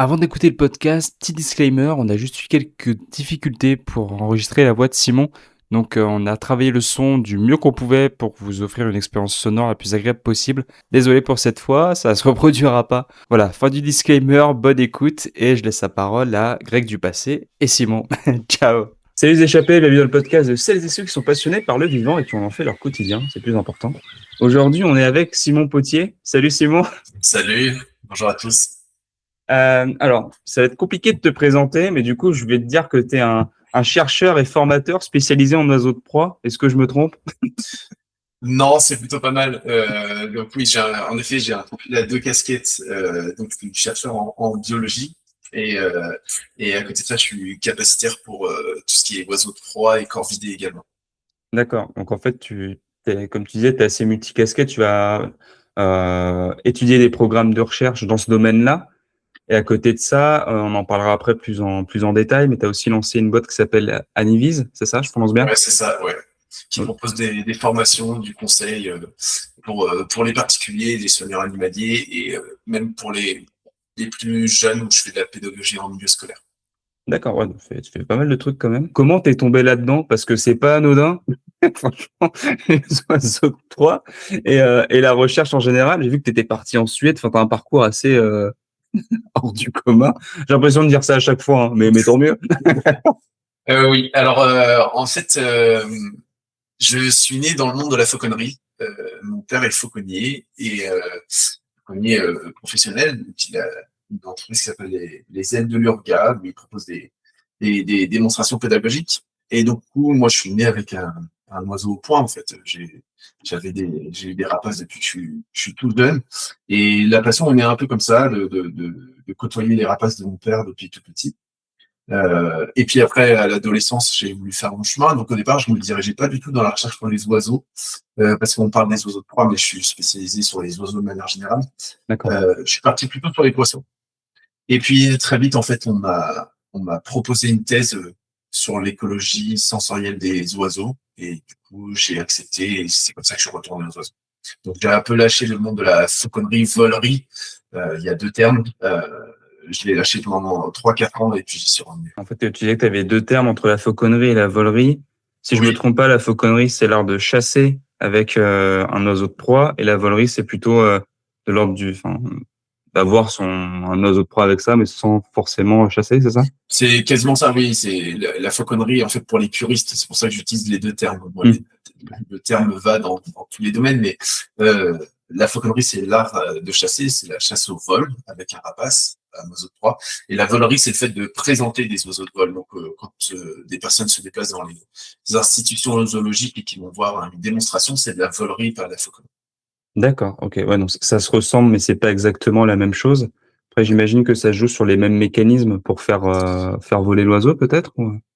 Avant d'écouter le podcast, petit disclaimer, on a juste eu quelques difficultés pour enregistrer la voix de Simon. Donc on a travaillé le son du mieux qu'on pouvait pour vous offrir une expérience sonore la plus agréable possible. Désolé pour cette fois, ça se reproduira pas. Voilà, fin du disclaimer, bonne écoute et je laisse la parole à Greg du passé et Simon. Ciao. Salut les échappés, bienvenue dans le podcast de celles et ceux qui sont passionnés par le vivant et qui en ont fait leur quotidien, c'est plus important. Aujourd'hui, on est avec Simon Potier. Salut Simon. Salut, bonjour à tous. Alors, ça va être compliqué de te présenter, mais du coup, je vais te dire que tu es un chercheur et formateur spécialisé en oiseaux de proie. Est-ce que je me trompe? Non, c'est plutôt pas mal. Donc oui, en effet, j'ai deux casquettes. Donc je suis chercheur en biologie et à côté de ça, je suis capacitaire pour tout ce qui est oiseaux de proie et corvidés également. D'accord. Donc, en fait, comme tu disais, tu es assez multicasquette. Tu vas étudier des programmes de recherche dans ce domaine-là. Et à côté de ça, on en parlera après plus en détail, mais tu as aussi lancé une boîte qui s'appelle Anivise, c'est ça, je prononce bien? Ouais, c'est ça, ouais. Qui propose des formations, du conseil pour les particuliers, les soigneurs animaliers et même pour les plus jeunes où je fais de la pédagogie en milieu scolaire. D'accord, ouais, donc tu fais pas mal de trucs quand même. Comment t'es tombé là-dedans? Parce que c'est pas anodin, franchement, les oiseaux de proie et la recherche en général. J'ai vu que tu étais parti en Suède, enfin, t'as un parcours assez hors du commun. J'ai l'impression de dire ça à chaque fois, hein, mais tant mieux. Oui, alors en fait, je suis né dans le monde de la fauconnerie. Mon père est fauconnier et fauconnier professionnel. Donc il a une entreprise qui s'appelle les ailes de l'Urga, où il propose des démonstrations pédagogiques. Et donc, du coup, moi, je suis né avec un oiseau au point, en fait. J'ai eu des rapaces depuis que je suis tout jeune. Et la passion on est un peu comme ça, de côtoyer les rapaces de mon père depuis tout petit. Et puis après, à l'adolescence, j'ai voulu faire mon chemin. Donc au départ, je ne me dirigeais pas du tout dans la recherche pour les oiseaux, parce qu'on parle des oiseaux de proie, mais je suis spécialisé sur les oiseaux de manière générale. D'accord. Je suis parti plutôt sur les poissons. Et puis très vite, en fait, on m'a proposé une thèse sur l'écologie sensorielle des oiseaux. Et du coup, j'ai accepté et c'est comme ça que je suis retourné aux oiseaux. Donc j'ai un peu lâché le monde de la fauconnerie, volerie. Il y a deux termes. Je l'ai lâché pendant 3-4 ans et puis j'y suis revenu. En fait, tu disais que tu avais deux termes entre la fauconnerie et la volerie. Si je me Oui, trompe pas, la fauconnerie, c'est l'art de chasser avec un oiseau de proie, et la volerie, c'est plutôt de l'ordre enfin, d'avoir un oiseau de proie avec ça, mais sans forcément chasser, c'est ça? c'est quasiment ça, oui. C'est la fauconnerie, en fait, pour les puristes. C'est pour ça que j'utilise les deux termes. Bon, Mm. le terme va dans tous les domaines, mais la fauconnerie, c'est l'art de chasser, c'est la chasse au vol avec un rapace, un oiseau de proie. Et la volerie, c'est le fait de présenter des oiseaux de vol. Donc, quand des personnes se déplacent dans les institutions zoologiques et qui vont voir une démonstration, c'est de la volerie par la fauconnerie. D'accord, ok. Ouais, donc ça se ressemble, mais c'est pas exactement la même chose. Après, j'imagine que ça joue sur les mêmes mécanismes pour faire voler l'oiseau, peut-être?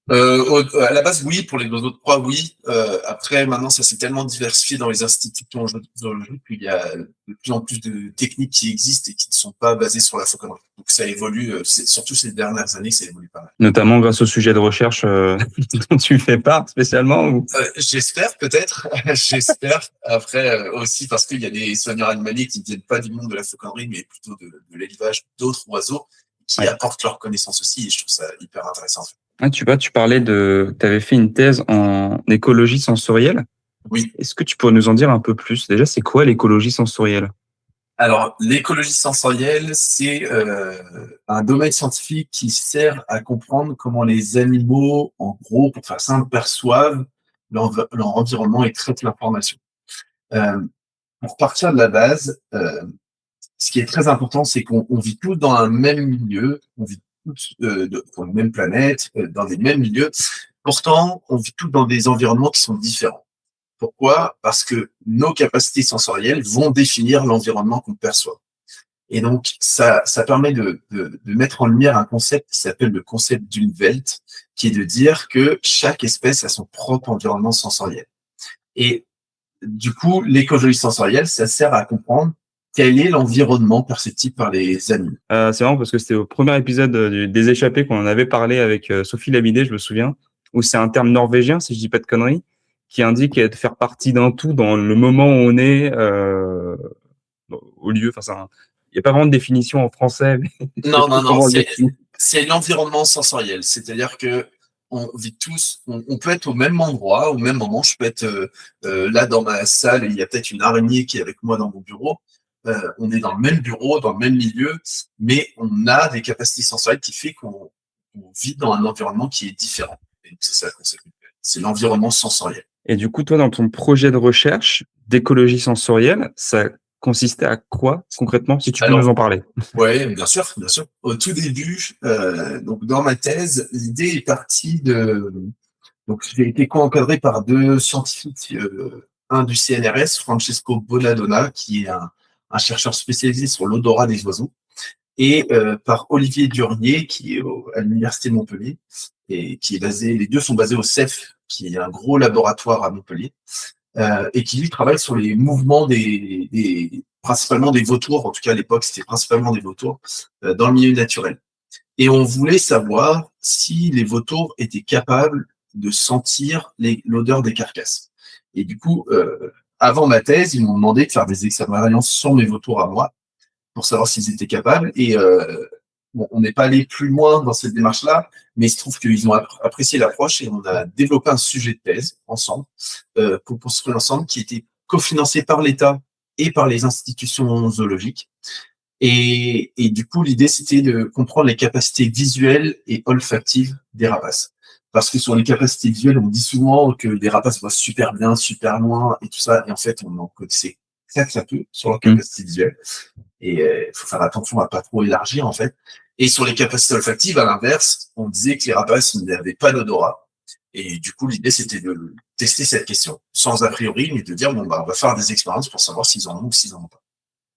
À la base, oui, pour les oiseaux de proie, oui. Après, maintenant, ça s'est tellement diversifié dans les institutions zoologiques qu'il y a de plus en plus de techniques qui existent et qui ne sont pas basées sur la fauconnerie. Donc, ça évolue, surtout ces dernières années, ça évolue pas mal. Notamment grâce au sujet de recherche dont tu fais part spécialement ou... J'espère, peut-être, j'espère. Après, aussi parce qu'il y a des soigneurs animaliers qui ne viennent pas du monde de la fauconnerie, mais plutôt de l'élevage d'autres oiseaux qui Ouais. apportent leurs connaissances aussi, et je trouve ça hyper intéressant. Ah, tu vois, tu parlais tu avais fait une thèse en écologie sensorielle. Oui. Est-ce que tu pourrais nous en dire un peu plus? Déjà, c'est quoi l'écologie sensorielle? Alors, l'écologie sensorielle, c'est un domaine scientifique qui sert à comprendre comment les animaux, en gros, pour faire simple, perçoivent leur environnement et traitent l'information. Euh, pour partir de la base, ce qui est très important, c'est qu'on vit tous dans un même milieu, on vit tous sur une même planète, dans des mêmes milieux. Pourtant, on vit tous dans des environnements qui sont différents. Pourquoi? Parce que nos capacités sensorielles vont définir l'environnement qu'on perçoit. Et donc, ça permet de mettre en lumière un concept qui s'appelle le concept d'une Welt, qui est de dire que chaque espèce a son propre environnement sensoriel. Et du coup, l'écologie sensorielle, ça sert à comprendre quel est l'environnement perceptible par les animaux. C'est marrant parce que c'était au premier épisode des Échappés qu'on en avait parlé avec Sophie Lamidé, je me souviens, où c'est un terme norvégien, si je dis pas de conneries, qui indique de faire partie d'un tout dans le moment où on est au lieu. Enfin, Il y a pas vraiment de définition en français, mais je sais Non, pas non, non, comment on le définit. c'est l'environnement sensoriel. C'est-à-dire que on vit tous, on peut être au même endroit, au même moment. Je peux être là dans ma salle et il y a peut-être une araignée qui est avec moi dans mon bureau. On est dans le même bureau, dans le même milieu, mais on a des capacités sensorielles qui fait qu'on vit dans un environnement qui est différent. Et c'est ça qu'on s'appelle. C'est l'environnement sensoriel. Et du coup, toi, dans ton projet de recherche d'écologie sensorielle, ça consistait à quoi concrètement, si tu peux nous Alors, en parler? ouais, bien sûr, bien sûr. Au tout début, donc dans ma thèse, l'idée est partie de. Donc, j'ai été co-encadré par deux scientifiques, un du CNRS, Francesco Bonadonna, qui est un chercheur spécialisé sur l'odorat des oiseaux, et par Olivier Durnier, qui est à l'Université de Montpellier, et qui est basé, les deux sont basés au CEF, qui est un gros laboratoire à Montpellier, et qui lui travaille sur les mouvements principalement des vautours, en tout cas à l'époque c'était principalement des vautours, dans le milieu naturel. Et on voulait savoir si les vautours étaient capables de sentir l'odeur des carcasses. Et du coup, avant ma thèse, ils m'ont demandé de faire des expériences sur mes vautours à moi pour savoir s'ils étaient capables. Et bon, on n'est pas allé plus loin dans cette démarche-là, mais il se trouve qu'ils ont apprécié l'approche et on a développé un sujet de thèse ensemble pour construire ensemble qui était cofinancé par l'État et par les institutions zoologiques. Et du coup, l'idée, c'était de comprendre les capacités visuelles et olfactives des rapaces. Parce que sur les capacités visuelles, on dit souvent que des rapaces voient super bien, super loin et tout ça. Et en fait, on en connaissait très, très peu sur leurs Mmh. capacités visuelles. Et il faut faire attention à pas trop élargir, en fait. Et sur les capacités olfactives, à l'inverse, on disait que les rapaces n'avaient pas d'odorat. Et du coup, l'idée, c'était de tester cette question, sans a priori, mais de dire, bon, bah, on va faire des expériences pour savoir s'ils en ont ou s'ils en ont pas.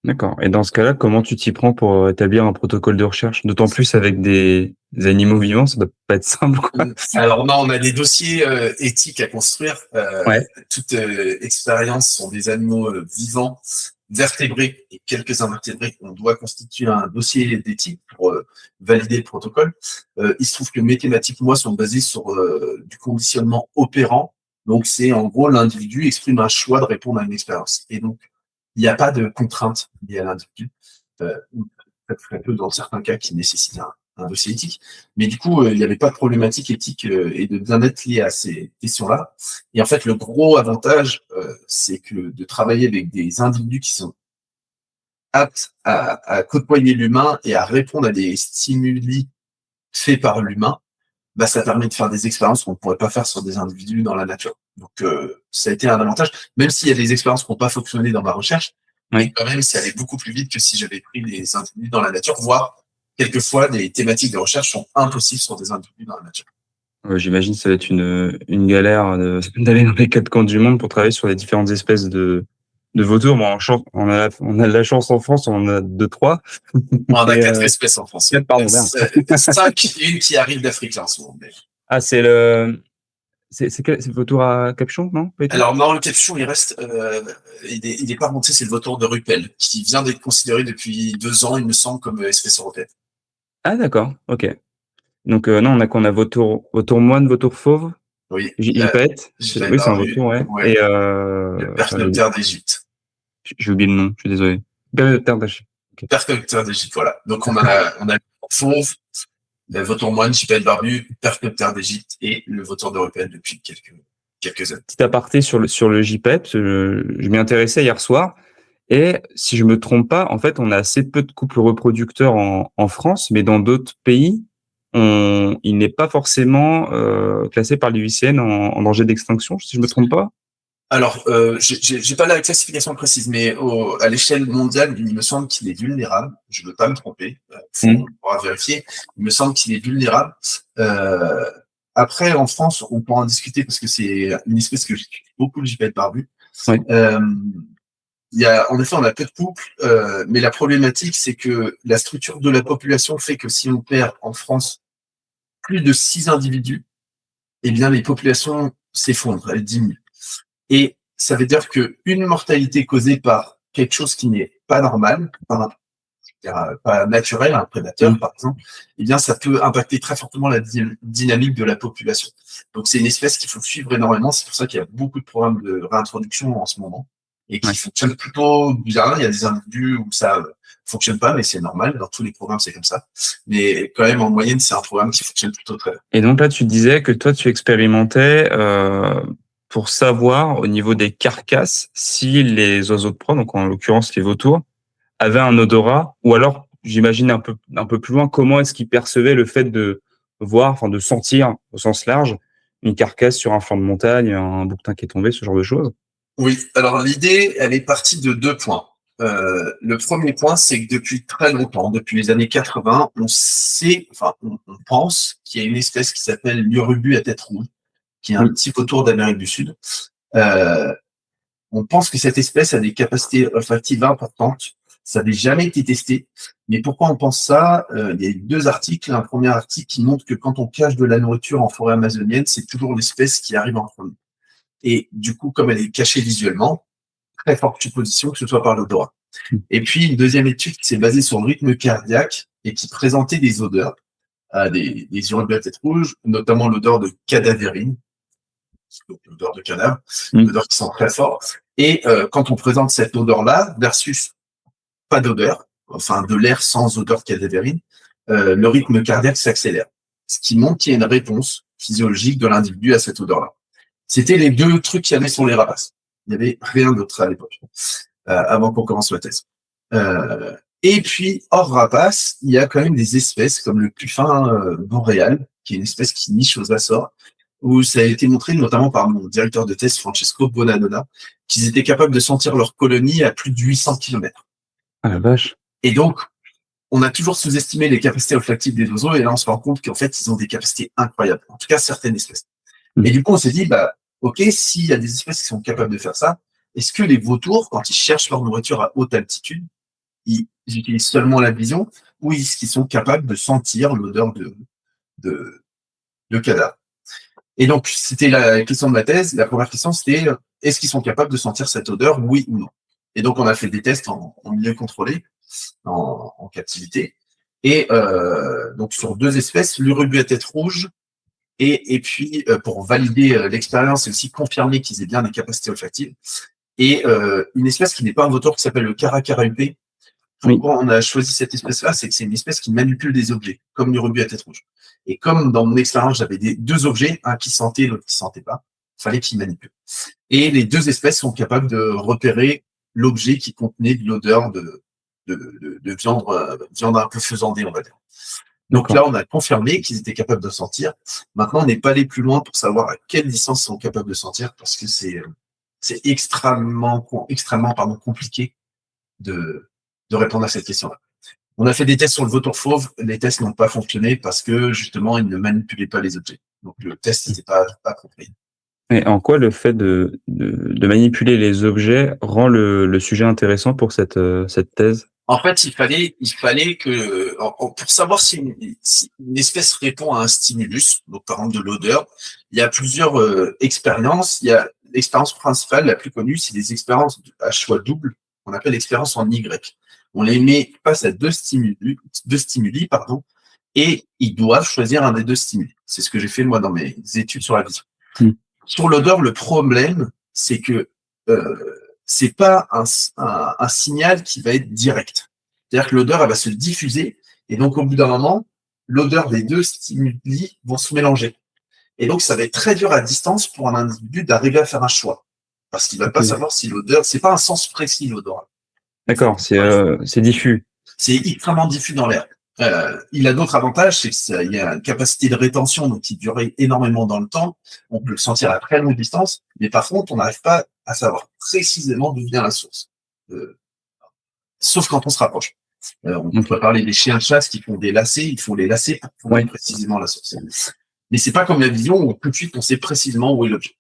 D'accord, et dans ce cas-là, comment tu t'y prends pour, établir un protocole de recherche? D'autant plus avec des animaux vivants, ça doit pas être simple, quoi. Alors non, on a des dossiers éthiques à construire. Ouais. Toute expérience sont des animaux vivants, vertébrés et quelques invertébrés. On doit constituer un dossier d'éthique pour valider le protocole. Il se trouve que mes thématiques, moi, sont basées sur du conditionnement opérant. Donc c'est en gros l'individu exprime un choix de répondre à une expérience. Et donc il n'y a pas de contrainte liée à l'individu. Peut-être très peu dans certains cas qui nécessitent un dossier éthique. Mais du coup, il n'y avait pas de problématique éthique et de bien-être liée à ces questions-là. Et en fait, le gros avantage, c'est que de travailler avec des individus qui sont aptes à côtoyer l'humain et à répondre à des stimuli faits par l'humain, bah, ça permet de faire des expériences qu'on ne pourrait pas faire sur des individus dans la nature. Donc, ça a été un avantage, même s'il y a des expériences qui n'ont pas fonctionné dans ma recherche, mais Oui. quand même, ça allait beaucoup plus vite que si j'avais pris des individus dans la nature, voire quelquefois, des thématiques de recherche sont impossibles sur des individus dans la nature. J'imagine que ça va être une galère d'aller dans les 4 coins du monde pour travailler sur les différentes espèces de vautours. Bon, on a de la chance en France, on en a 2-3. On a Mais, 4 espèces en France. 4, pardon, merde. 5, une qui arrive d'Afrique là en ce moment. Mais... Ah, c'est le vautour à capuchon, non? Pas du tout? Alors, non, le capuchon, il reste, il est pas remonté, c'est le vautour de Rupel, qui vient d'être considéré depuis 2 ans, il me semble, comme espèce européenne. Ah, d'accord, ok. Donc, non, on a vautour moine, vautour fauve, Oui, gypaète. j'ai pas Oui, c'est un barbu. vautour, ouais. Ouais, Et, le attends, percnoptère d'Égypte. j'ai oublié le nom, je suis désolé. Percnoptère d'Achille. Ok. Percnoptère d'Égypte, voilà. Donc, on a le fauve, le vautour moine, gypaète barbu, percnoptère d'Égypte et le vautour d'Européenne depuis quelques années. Petit aparté sur le gypaète, je m'y intéressais hier soir. Et si je me trompe pas, en fait, on a assez peu de couples reproducteurs en France, mais dans d'autres pays, il n'est pas forcément classé par l'UICN en danger d'extinction, si je me trompe pas. Alors, j'ai pas la classification précise, mais à l'échelle mondiale, il me semble qu'il est vulnérable. Je ne veux pas me tromper. On pourra vérifier. Il me semble qu'il est vulnérable. Euh, Après, en France, on pourra en discuter parce que c'est une espèce que j'étudie beaucoup, le gypaète barbu. Oui. En effet, on a peu de couples, mais la problématique, c'est que la structure de la population fait que si on perd en France plus de 6 individus, eh bien, les populations s'effondrent, elles diminuent. Et ça veut dire qu'une mortalité causée par quelque chose qui n'est pas normal, pas naturel, un prédateur par exemple, eh bien ça peut impacter très fortement la dynamique de la population. Donc c'est une espèce qu'il faut suivre énormément, c'est pour ça qu'il y a beaucoup de programmes de réintroduction en ce moment. et qui Ouais. fonctionne plutôt bien. Il y a des individus où ça fonctionne pas, mais c'est normal. Dans tous les programmes, c'est comme ça. Mais quand même, en moyenne, c'est un programme qui fonctionne plutôt très bien. Et donc là, tu disais que toi, tu expérimentais pour savoir au niveau des carcasses si les oiseaux de proie, donc en l'occurrence les vautours, avaient un odorat, ou alors, j'imagine un peu plus loin, comment est-ce qu'ils percevaient le fait de voir, enfin de sentir au sens large une carcasse sur un flanc de montagne, un bouquetin qui est tombé, ce genre de choses. Oui, alors l'idée, elle est partie de 2 points. Le premier point, c'est que depuis très longtemps, depuis les années 80, on sait, enfin, on pense qu'il y a une espèce qui s'appelle l'urubu à tête rouge, qui est un Oui. petit vautour d'Amérique du Sud. Euh, on pense que cette espèce a des capacités olfactives importantes. Ça n'avait jamais été testé. Mais pourquoi on pense ça? Il y a eu 2 articles. Un premier article qui montre que quand on cache de la nourriture en forêt amazonienne, c'est toujours l'espèce qui arrive en premier. Et du coup, comme elle est cachée visuellement, très forte supposition que ce soit par l'odorat. Et puis, une deuxième étude qui s'est basée sur le rythme cardiaque et qui présentait des odeurs, des urines à tête rouge, notamment l'odeur de cadavérine, donc l'odeur de cadavre, Mm. l'odeur qui sent très fort. Et quand on présente cette odeur-là versus pas d'odeur, enfin de l'air sans odeur de cadavérine, le rythme cardiaque s'accélère. Ce qui montre qu'il y a une réponse physiologique de l'individu à cette odeur-là. C'était les 2 trucs qu'il y avait sur les rapaces. Il n'y avait rien d'autre à l'époque, avant qu'on commence la thèse. Et puis, hors rapace, il y a quand même des espèces comme le puffin boréal, qui est une espèce qui niche aux Açores, où ça a été montré notamment par mon directeur de thèse, Francesco Bonanona, qu'ils étaient capables de sentir leur colonie à plus de 800 km. Ah la vache. Et donc, on a toujours sous-estimé les capacités olfactives des oiseaux, et là, on se rend compte qu'en fait, ils ont des capacités incroyables. En tout cas, certaines espèces. Et Mm. du coup, on s'est dit, bah, ok, s'il y a des espèces qui sont capables de faire ça, est-ce que les vautours, quand ils cherchent leur nourriture à haute altitude, ils utilisent seulement la vision, ou est-ce qu'ils sont capables de sentir l'odeur de, de cadavre? Et donc, c'était la question de ma thèse. La première question, c'était, est-ce qu'ils sont capables de sentir cette odeur, oui ou non? Et donc, on a fait des tests en milieu contrôlé, en captivité. Et donc, sur 2 espèces, l'urubu à tête rouge, et puis, pour valider l'expérience et aussi confirmer qu'ils aient bien des capacités olfactives. Et une espèce qui n'est pas un vautour qui s'appelle le Caracarupé. Oui. Pourquoi on a choisi cette espèce-là? C'est que c'est une espèce qui manipule des objets, comme l'urubu à tête rouge. Et comme dans mon expérience, j'avais 2 objets, un qui sentait, l'autre qui sentait pas, il fallait qu'il manipule. Et les 2 espèces sont capables de repérer l'objet qui contenait de l'odeur de viande, viande un peu faisandée, on va dire. Donc D'accord. là, on a confirmé qu'ils étaient capables de sentir. Maintenant, on n'est pas allé plus loin pour savoir à quelle distance ils sont capables de sentir, parce que c'est extrêmement pardon, compliqué de, de répondre à cette question-là. On a fait des tests sur le vautour fauve, les tests n'ont pas fonctionné parce que justement, ils ne manipulaient pas les objets. Donc le test n'était pas compris. Et en quoi le fait de manipuler les objets rend le sujet intéressant pour cette thèse? En fait, il fallait que, pour savoir si une espèce répond à un stimulus, donc par exemple de l'odeur, il y a plusieurs expériences. Il y a l'expérience principale, la plus connue, c'est des expériences à choix double, qu'on appelle l'expérience en Y. On les met face à deux stimuli, pardon, et ils doivent choisir un des 2 stimuli. C'est ce que j'ai fait moi dans mes études sur la vision. Mm. Sur l'odeur, le problème, c'est que c'est pas un signal qui va être direct. C'est-à-dire que l'odeur, elle va se diffuser, et donc au bout d'un moment, l'odeur des 2 stimuli vont se mélanger. Et donc, ça va être très dur à distance pour un individu d'arriver à faire un choix. Parce qu'il va pas Ok. savoir si l'odeur, c'est pas un sens précis, l'odorat. D'accord, c'est diffus. C'est extrêmement diffus dans l'air. Il a d'autres avantages, c'est qu'il y a une capacité de rétention donc qui dure énormément dans le temps. On peut le sentir à très longue distance, mais par contre, on n'arrive pas à savoir précisément d'où vient la source. Euh, Sauf quand on se rapproche. On Ok. pourrait parler des chiens de chasse qui font des lacets, ils font les lacets pour trouver Ouais. précisément la source. Mais c'est pas comme la vision où tout de suite on sait précisément où est l'objet.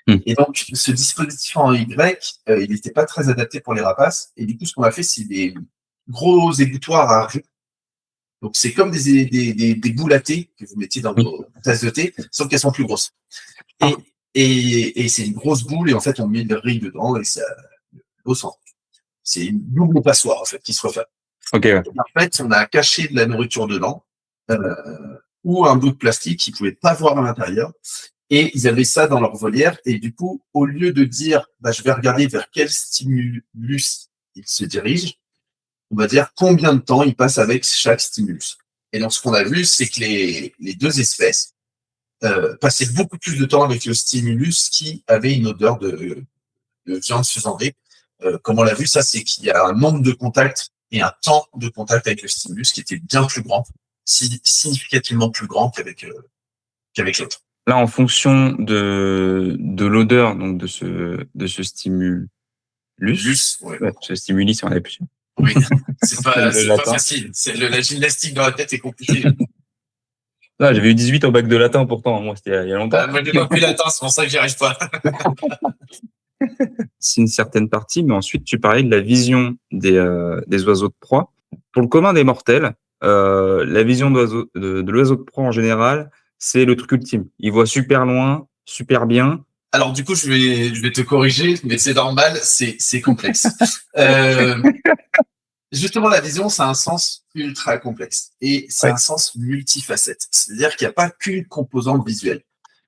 Mm. Et donc, ce dispositif en Y, il n'était pas très adapté pour les rapaces. Et du coup, ce qu'on a fait, c'est des gros égouttoirs à riz. Donc, c'est comme des boules à thé que vous mettiez dans Oui. vos tasses de thé, sauf qu'elles sont plus grosses. Ah. Et c'est une grosse boule, et en fait, on met le riz dedans, et ça, au centre. C'est une double passoire, en fait, qui se referme. Ok, ouais. Et en fait, on a caché de la nourriture dedans, ou un bout de plastique qui ne pouvait pas voir à l'intérieur. Et ils avaient ça dans leur volière. Et du coup, au lieu de dire, bah, je vais regarder vers quel stimulus il se dirige, on va dire combien de temps il passe avec chaque stimulus. Et donc, ce qu'on a vu, c'est que les deux espèces passaient beaucoup plus de temps avec le stimulus qui avait une odeur de viande faisandée. Comme on l'a vu, ça, c'est qu'il y a un nombre de contacts et un temps de contact avec le stimulus qui était bien plus grand, significativement plus grand qu'avec l'autre. Là, en fonction de l'odeur, donc de ce stimulus, Ouais. ce stimuli, si on avait plus. Oui, c'est pas latin. facile. La gymnastique dans la tête est compliquée. Ah, j'avais eu 18 au bac de latin pourtant, moi c'était il y a longtemps. Moi, j'ai pas pris latin, c'est pour ça que j'y arrive pas. C'est une certaine partie, mais ensuite tu parlais de la vision des oiseaux de proie. Pour le commun des mortels, la vision de l'oiseau de proie en général, c'est le truc ultime. Il voit super loin, super bien. Alors du coup, je vais te corriger, mais c'est normal, c'est complexe. Justement, la vision, ça a un sens ultra complexe et c'est un sens multifacette. C'est-à-dire qu'il n'y a pas qu'une composante visuelle.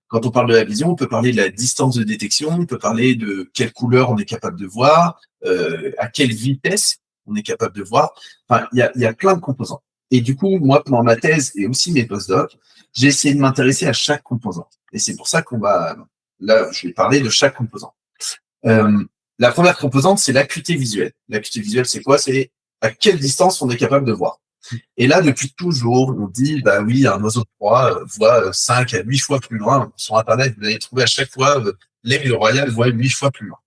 Quand on parle de la vision, on peut parler de la distance de détection, on peut parler de quelle couleur on est capable de voir, à quelle vitesse on est capable de voir. Enfin, il y a plein de composants. Et du coup, moi, pendant ma thèse et aussi mes postdocs, j'ai essayé de m'intéresser à chaque composante. Et c'est pour ça là, je vais parler de chaque composant. La première composante, c'est l'acuité visuelle. L'acuité visuelle, c'est quoi? C'est à quelle distance on est capable de voir. Et là, depuis toujours, on dit, bah oui, un oiseau de proie voit 5 à 8 fois plus loin. Sur Internet, vous allez trouver à chaque fois, l'aigle royal voit 8 fois plus loin.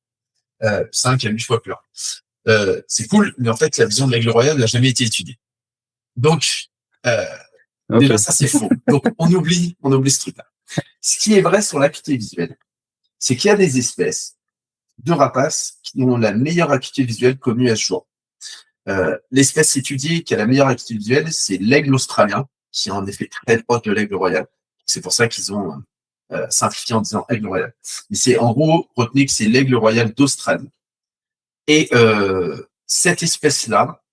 5 à 8 fois plus loin. C'est cool, mais en fait, la vision de l'aigle royal n'a jamais été étudiée. Donc, déjà, ça, c'est faux. Donc, on oublie ce truc-là. Ce qui est vrai sur l'acuité visuelle, c'est qu'il y a des espèces de rapaces qui ont la meilleure acuité visuelle connue à ce jour. L'espèce étudiée qui a la meilleure acuité visuelle, c'est l'aigle australien, qui est en effet très proche de l'aigle royal. C'est pour ça qu'ils ont simplifié en disant aigle royal. Mais c'est en gros, retenez que c'est l'aigle royal d'Australie. Et cette espèce-là,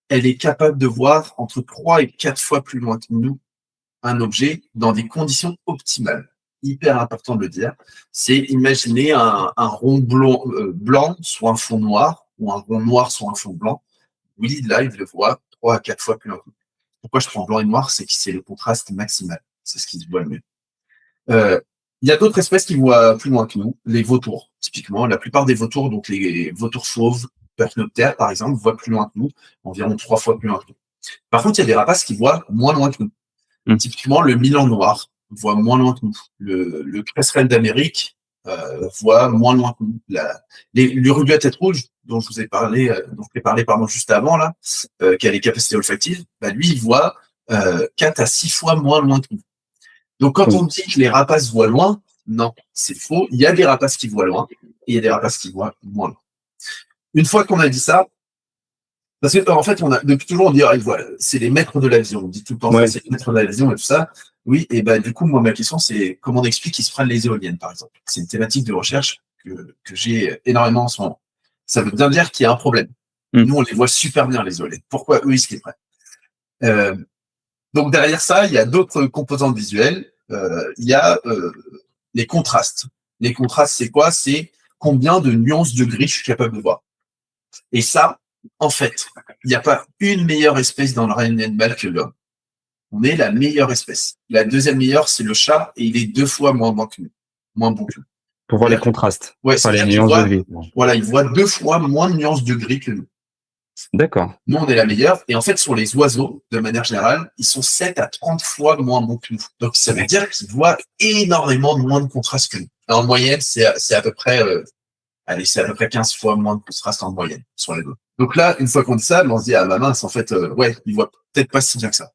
elle est capable de voir entre 3 et 4 fois plus loin que nous un objet dans des conditions optimales. Hyper important de le dire. C'est imaginer un rond blanc sur un fond noir ou un rond noir sur un fond blanc. Willy, là, il le voit 3 à 4 fois plus loin. Pourquoi je prends blanc et noir? C'est que c'est le contraste maximal. C'est ce qui se voit le mieux. Il y a d'autres espèces qui voient plus loin que nous, les vautours, typiquement. La plupart des vautours, donc les vautours fauves, perchnoptères, par exemple, voient plus loin que nous, environ 3 fois plus loin que nous. Par contre, il y a des rapaces qui voient moins loin que nous. Typiquement, le milan noir voit moins loin que nous. Le cresserelle d'Amérique voit moins loin que nous. L'urubu à tête rouge, dont je vous ai parlé, juste avant, là, qui a les capacités olfactives, bah, lui, il voit 4 à 6 fois moins loin que nous. Donc, quand on dit que les rapaces voient loin, non, c'est faux. Il y a des rapaces qui voient loin et il y a des rapaces qui voient moins loin. Une fois qu'on a dit ça, parce que en fait, depuis toujours, on dit c'est les maîtres de la vision. On dit tout le temps c'est les maîtres de la vision et tout ça. Oui, et bah du coup, moi, ma question, c'est comment on explique qu'ils se prennent les éoliennes, par exemple. C'est une thématique de recherche que j'ai énormément en ce moment. Ça veut bien dire qu'il y a un problème. Nous, on les voit super bien, les éoliennes. Pourquoi eux, ils se les prennent? Donc derrière ça, il y a d'autres composantes visuelles. Il y a les contrastes. Les contrastes, c'est quoi? C'est combien de nuances de gris je suis capable de voir. Et ça, en fait, il n'y a pas une meilleure espèce dans le règne animal que l'homme. On est la meilleure espèce. La deuxième meilleure, c'est le chat, et il est 2 fois moins bon que nous. Moins bon que nous. Pour voir les contrastes. Ouais, enfin, les nuances de gris. Voilà, il voit 2 fois moins de nuances de gris que nous. D'accord. Nous, on est la meilleure. Et en fait, sur les oiseaux, de manière générale, ils sont 7 à 30 fois moins bons que nous. Donc, ça veut dire qu'ils voient énormément moins de contrastes que nous. En moyenne, c'est à peu près, c'est à peu près 15 fois moins de contrastes en moyenne sur les deux. Donc là, une fois qu'on dit ça, on se dit, ah, ma mince, en fait, ils voient peut-être pas si bien que ça.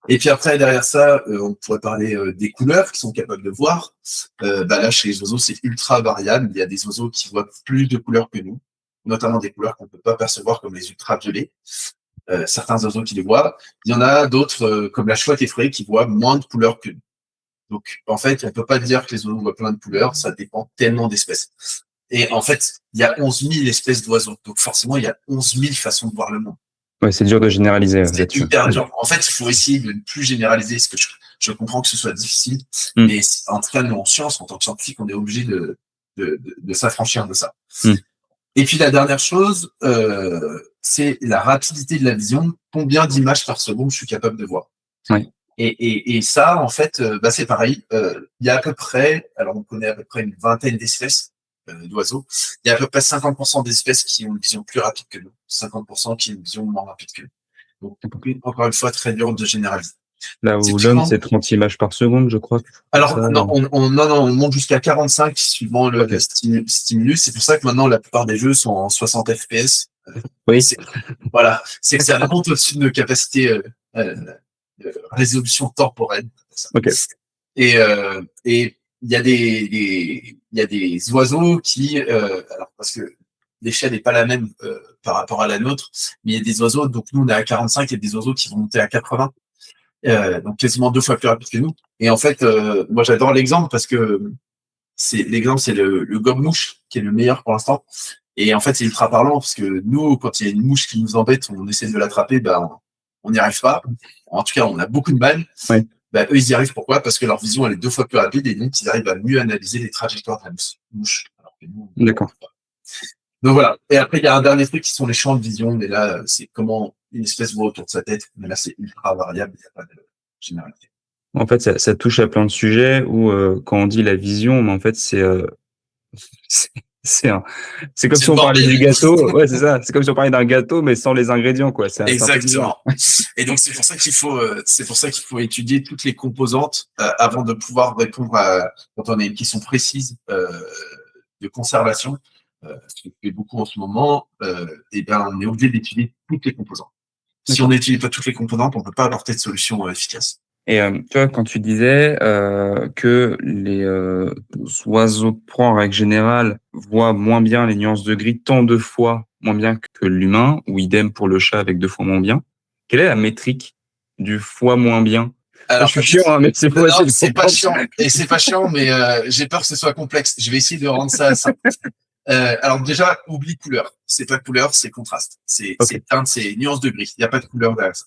Et puis après, derrière ça, on pourrait parler des couleurs qu'ils sont capables de voir. Là, chez les oiseaux, c'est ultra variable. Il y a des oiseaux qui voient plus de couleurs que nous, notamment des couleurs qu'on ne peut pas percevoir comme les ultraviolets. Certains oiseaux qui les voient. Il y en a d'autres, comme la chouette effrayée, qui voient moins de couleurs que nous. Donc, en fait, on ne peut pas dire que les oiseaux voient plein de couleurs. Ça dépend tellement d'espèces. Et en fait, il y a 11 000 espèces d'oiseaux. Donc, forcément, il y a 11 000 façons de voir le monde. Ouais, c'est dur de généraliser C'est là-dessus. hyper dur. En fait, il faut essayer de ne plus généraliser, parce que je comprends que ce soit difficile, Mm. mais en tout cas, nous, en science, en tant que scientifique, on est obligé de s'affranchir de ça. Mm. Et puis la dernière chose, c'est la rapidité de la vision. Combien d'images par seconde je suis capable de voir. Ouais. Et ça, en fait, c'est pareil. Il y a à peu près, alors on connaît à peu près une vingtaine d'espèces d'oiseaux. Il y a à peu près 50% d'espèces qui ont une vision plus rapide que nous, 50% qui ont une vision moins rapide que nous. Donc, encore une fois, très dur de généraliser. Là où l'homme, c'est 30 images par seconde, je crois. Alors, non, on monte jusqu'à 45 suivant le stimulus. C'est pour ça que maintenant, la plupart des jeux sont en 60 FPS. Oui. Voilà, c'est que ça monte au-dessus de nos capacités de résolution temporelle. Ok. Et il y a il y a des oiseaux qui, alors parce que l'échelle n'est pas la même par rapport à la nôtre, mais il y a des oiseaux, donc nous on est à 45, il y a des oiseaux qui vont monter à 80, donc quasiment 2 fois plus rapide que nous. Et en fait, moi j'adore l'exemple parce que l'exemple c'est le gobe-mouche qui est le meilleur pour l'instant. Et en fait c'est ultra parlant parce que nous, quand il y a une mouche qui nous embête, on essaie de l'attraper, ben on n'y arrive pas. En tout cas, on a beaucoup de mal. Ouais. Bah, eux, ils y arrivent. Pourquoi? Parce que leur vision, elle est 2 fois plus rapide et donc ils arrivent à mieux analyser les trajectoires de la mouche. Alors que nous, D'accord. donc voilà. Et après, il y a un dernier truc qui sont les champs de vision. Mais là, c'est comment une espèce voit autour de sa tête. Mais là, c'est ultra variable. Il n'y a pas de généralité. En fait, ça touche à plein de sujets où, quand on dit la vision, mais en fait, c'est c'est comme si on parlait du gâteau. Ouais, c'est ça. C'est comme si on parlait d'un gâteau, mais sans les ingrédients, quoi. Exactement. Et donc, c'est pour ça qu'il faut étudier toutes les composantes avant de pouvoir répondre quand on a une question précise de conservation. Ce que je fais beaucoup en ce moment, et ben, on est obligé d'étudier toutes les composantes. Si on n'étudie pas toutes les composantes, on ne peut pas apporter de solution efficace. Et tu vois, quand tu disais que les oiseaux de proie, en règle générale, voient moins bien les nuances de gris, tant de fois moins bien que l'humain, ou idem pour le chat avec 2 fois moins bien, quelle est la métrique du fois moins bien? Alors, je suis chiant, hein, mais c'est pas non, c'est pas chiant. Et c'est pas chiant, mais j'ai peur que ce soit complexe. Je vais essayer de rendre ça simple. Alors déjà, oublie couleur. C'est pas couleur, c'est contraste. C'est teinte, c'est nuance de gris. Il n'y a pas de couleur derrière ça.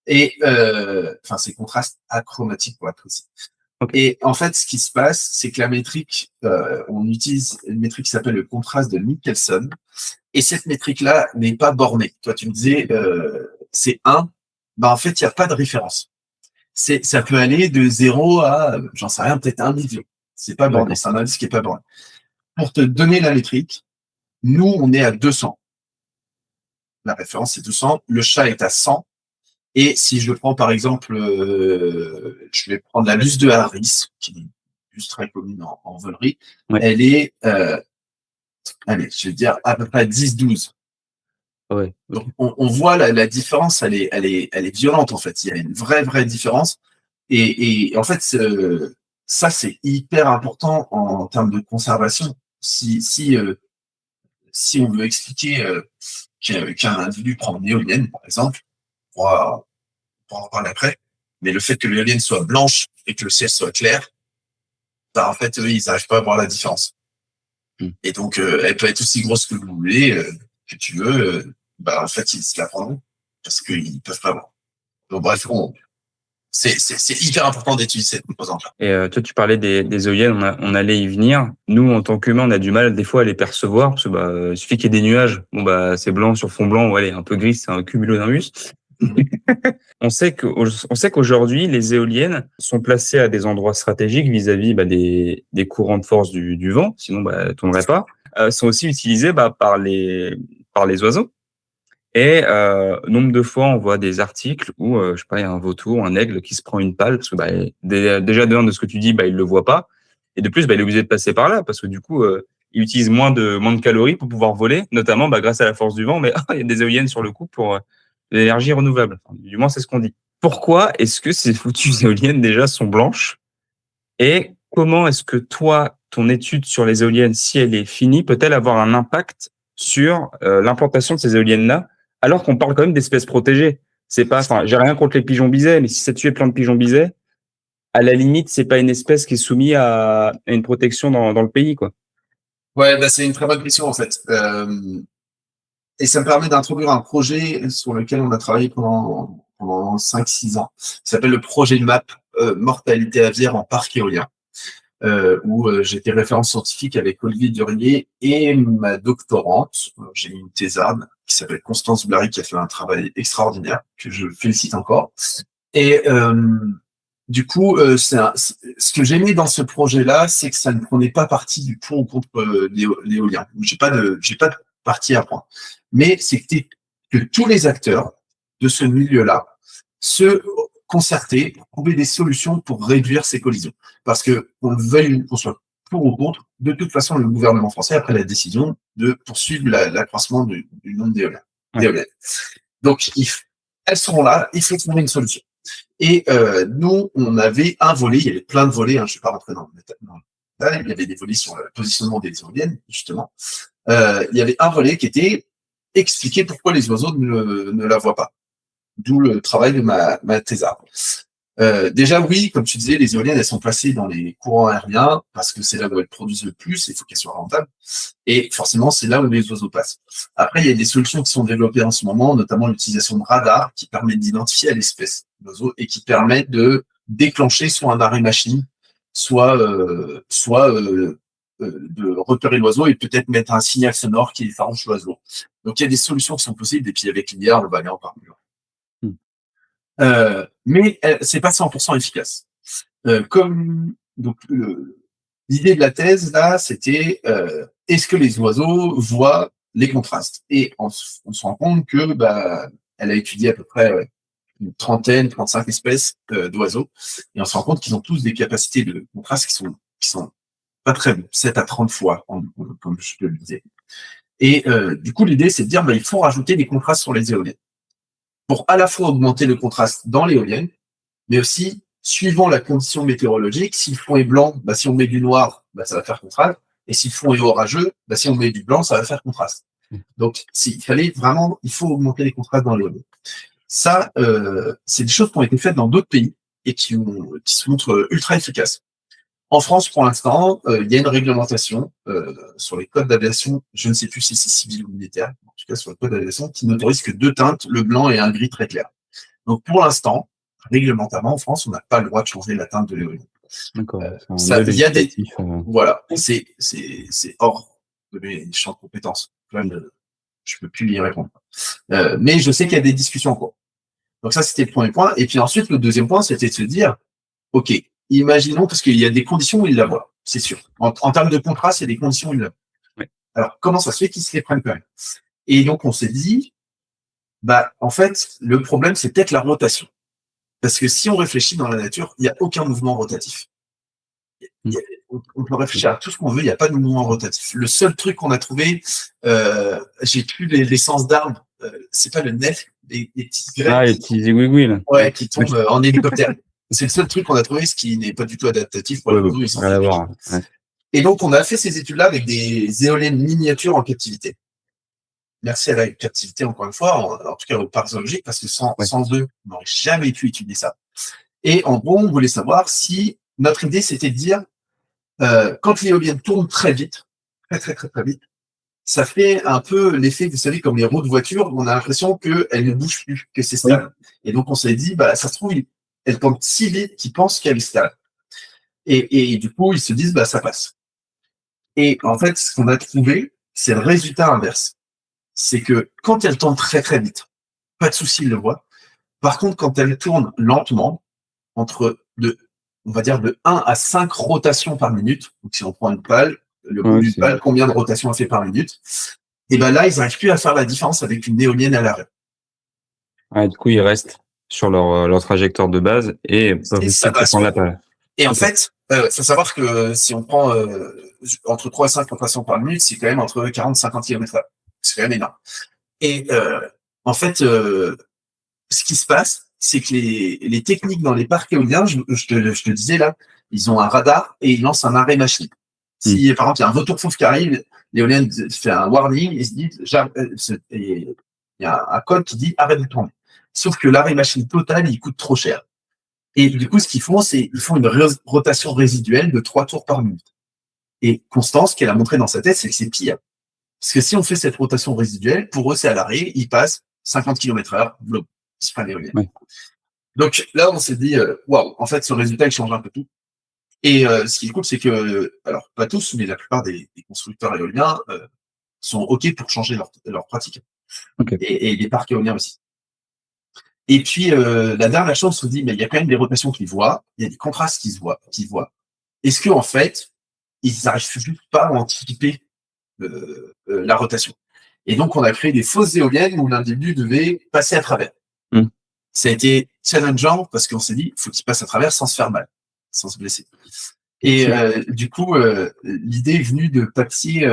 Et enfin, c'est contraste achromatique pour être précis. Et en fait, ce qui se passe, c'est que la métrique, on utilise une métrique qui s'appelle le contraste de Michelson. Et cette métrique-là n'est pas bornée. Toi, tu me disais, c'est 1. Ben, en fait, il n'y a pas de référence. Ça peut aller de 0 à, j'en sais rien, peut-être 1 million. C'est pas borné. C'est un indice qui est pas borné. Pour te donner la métrique, nous, on est à 200. La référence, c'est 200. Le chat est à 100. Et si je prends, par exemple, je vais prendre la luce de Harris, qui est une luce très commune en volerie. Ouais. Elle est, allez, je vais dire à peu près 10-12. Ouais. Okay. Donc, on voit la différence, elle est violente, en fait. Il y a une vraie différence. Et en fait, ça, c'est hyper important en termes de conservation. Si on veut expliquer qu'un individu prend une éolienne, par exemple, on pourra en parler après, mais le fait que l'éolienne soit blanche et que le ciel soit clair, bah, en fait, eux, ils n'arrivent pas à voir la différence. Et donc, elle peut être aussi grosse que vous voulez, que tu veux, bah, en fait, ils se la prendront parce qu'ils ne peuvent pas voir. Donc, bref, c'est hyper important d'étudier cette composante-là. Et toi, tu parlais des éoliennes, on allait y venir. Nous, en tant qu'humains, on a du mal des fois à les percevoir parce que il suffit qu'il y ait des nuages. Bon, c'est blanc sur fond blanc, ouais, un peu gris, c'est un cumulonimbus. On sait qu'aujourd'hui, les éoliennes sont placées à des endroits stratégiques vis-à-vis des courants de force du vent, sinon elles tourneraient pas. Sont aussi utilisées par les oiseaux. Et nombre de fois, on voit des articles où, je sais pas, il y a un vautour, un aigle qui se prend une palle parce que déjà de ce que tu dis, il le voit pas, et de plus, il est obligé de passer par là parce que du coup, il utilise moins de calories pour pouvoir voler, notamment grâce à la force du vent. Mais il y a des éoliennes sur le coup pour l'énergie renouvelable. Enfin, du moins, c'est ce qu'on dit. Pourquoi est-ce que ces foutues éoliennes déjà sont blanches? Et comment est-ce que toi, ton étude sur les éoliennes, si elle est finie, peut-elle avoir un impact sur l'implantation de ces éoliennes-là, alors qu'on parle quand même d'espèces protégées? C'est pas, enfin, j'ai rien contre les pigeons bisets, mais si ça tuait plein de pigeons bisets, à la limite, c'est pas une espèce qui est soumise à une protection dans le pays, quoi. Ouais, c'est une très bonne question en fait. Et ça me permet d'introduire un projet sur lequel on a travaillé pendant 5-6 ans. Ça s'appelle le projet MAP, mortalité aviaire en parc éolien, où j'étais référent scientifique avec Olivier Durier et ma doctorante. J'ai une thésarde qui s'appelle Constance Blary, qui a fait un travail extraordinaire, que je félicite encore. Et du coup, ce que j'aimais dans ce projet-là, c'est que ça ne prenait pas parti du pour ou contre l'éolien. J'ai pas de parti à prendre. Mais c'était que tous les acteurs de ce milieu-là se concerter pour trouver des solutions pour réduire ces collisions. Parce que qu'on le veuille, qu'on soit pour ou contre, de toute façon, le gouvernement français a pris la décision de poursuivre l'accroissement du nombre d'éoliennes. Ouais. Donc, elles seront là, il faut trouver une solution. Et nous, on avait un volet, il y avait plein de volets, je ne vais pas rentrer dans le détail, il y avait des volets sur le positionnement des éoliennes, justement. Il y avait un volet qui était expliquer pourquoi les oiseaux ne la voient pas. D'où le travail de ma thésarde. Déjà, oui, comme tu disais, les éoliennes, elles sont placées dans les courants aériens parce que c'est là où elles produisent le plus, il faut qu'elles soient rentables. Et forcément, c'est là où les oiseaux passent. Après, il y a des solutions qui sont développées en ce moment, notamment l'utilisation de radars qui permettent d'identifier l'espèce d'oiseau et qui permettent de déclencher soit un arrêt machine, soit de repérer l'oiseau et peut-être mettre un signal sonore qui effarouche l'oiseau. Donc, il y a des solutions qui sont possibles et puis avec l'IA, on va aller en parler. Mais c'est pas 100% efficace. Donc l'idée de la thèse là, c'était est-ce que les oiseaux voient les contrastes? Et on se rend compte que elle a étudié à peu près une 35 espèces d'oiseaux, et on se rend compte qu'ils ont tous des capacités de contraste qui sont pas très bonnes, 7 à 30 fois, comme je te le disais. Et du coup, l'idée, c'est de dire il faut rajouter des contrastes sur les éoliennes, pour à la fois augmenter le contraste dans l'éolienne, mais aussi, suivant la condition météorologique, si le fond est blanc, si on met du noir, ça va faire contraste, et si le fond est orageux, si on met du blanc, ça va faire contraste. Donc, il faut augmenter les contrastes dans l'éolienne. Ça, c'est des choses qui ont été faites dans d'autres pays et qui se montrent ultra efficaces. En France, pour l'instant, il y a une réglementation sur les codes d'aviation, je ne sais plus si c'est civil ou militaire, en tout cas sur le code d'aviation, qui n'autorise que 2 teintes, le blanc et un gris très clair. Donc pour l'instant, réglementairement, en France, on n'a pas le droit de changer la teinte de l'éolien. D'accord. Il y a des... Voilà, c'est hors de mes champs de compétences. Je ne peux plus y répondre. Mais je sais qu'il y a des discussions en cours. Donc ça, c'était le premier point. Et puis ensuite, le deuxième point, c'était de se dire, OK, imaginons, parce qu'il y a des conditions où ils la voient, c'est sûr. En termes de contraste, il y a des conditions où ils la voient. Oui. Alors, comment ça se fait qu'ils se les prennent quand même? Et donc, on s'est dit, en fait, le problème, c'est peut-être la rotation. Parce que si on réfléchit dans la nature, il n'y a aucun mouvement rotatif. On peut réfléchir à tout ce qu'on veut, il n'y a pas de mouvement rotatif. Le seul truc qu'on a trouvé, j'ai plus l'essence d'arbre, c'est pas le nef, les petites graines. Les petits aiguilles, là. Ouais, qui tombent en hélicoptère. C'est le seul truc qu'on a trouvé, ce qui n'est pas du tout adaptatif pour les oiseaux. Rien à voir. Ouais. Et donc, on a fait ces études-là avec des éoliennes miniatures en captivité. Merci à la captivité, encore une fois, en tout cas au parc zoologique, parce que sans eux, on n'aurait jamais pu étudier ça. Et en gros, on voulait savoir si notre idée, c'était de dire, quand l'éolienne tourne très vite, très vite, ça fait un peu l'effet, vous savez, comme les roues de voiture, où on a l'impression qu'elle ne bouge plus, que c'est stable. Et donc, on s'est dit, ça se trouve, elle tourne si vite qu'ils pensent qu'elle est stable. Et du coup, ils se disent, ça passe. Et en fait, ce qu'on a trouvé, c'est le résultat inverse. C'est que quand elle tourne très vite, pas de souci, il le voit. Par contre, quand elle tourne lentement, on va dire de 1 à 5 rotations par minute, donc si on prend une pale, le bout d'une pale, combien de rotations elle fait par minute, et là, ils n'arrivent plus à faire la différence avec une éolienne à l'arrêt. Du coup, ils restent sur leur trajectoire de base et ça passe. La pale. Et en fait, il faut savoir que si on prend entre 3 et 5 rotations par minute, c'est quand même entre 40 et 50 km/h. C'est quand même énorme. Et en fait, ce qui se passe, c'est que les techniques dans les parcs éoliens, je te disais là, ils ont un radar et ils lancent un arrêt machine. Si par exemple il y a un vautour fauve qui arrive, l'éolienne fait un warning et se dit, il y a un code qui dit arrête de tourner. Sauf que l'arrêt machine total, il coûte trop cher. Et du coup, ce qu'ils font, c'est ils font une rotation résiduelle de 3 tours par minute. Et Constance, ce qu'elle a montré dans sa thèse, c'est que c'est pire. Parce que si on fait cette rotation résiduelle, pour eux, c'est à l'arrêt, ils passent 50 km/h, ils se prennent l'éolienne. Ouais. Donc là, on s'est dit, waouh, en fait, ce résultat, il change un peu tout. Et ce qui est cool, c'est que, alors pas tous, mais la plupart des constructeurs éoliens sont OK pour changer leur pratique. Ok. Et les parcs éoliens aussi. Et puis, la dernière chose, on se dit, mais il y a quand même des rotations qu'ils voient, il y a des contrastes qu'ils voient. Est-ce qu'en fait, ils n'arrivent juste pas à anticiper la rotation? Et donc, on a créé des fausses éoliennes où l'individu devait passer à travers. Mm. Ça a été challengeant parce qu'on s'est dit, il faut qu'il passe à travers sans se faire mal, sans se blesser. Et du coup, l'idée est venue de papier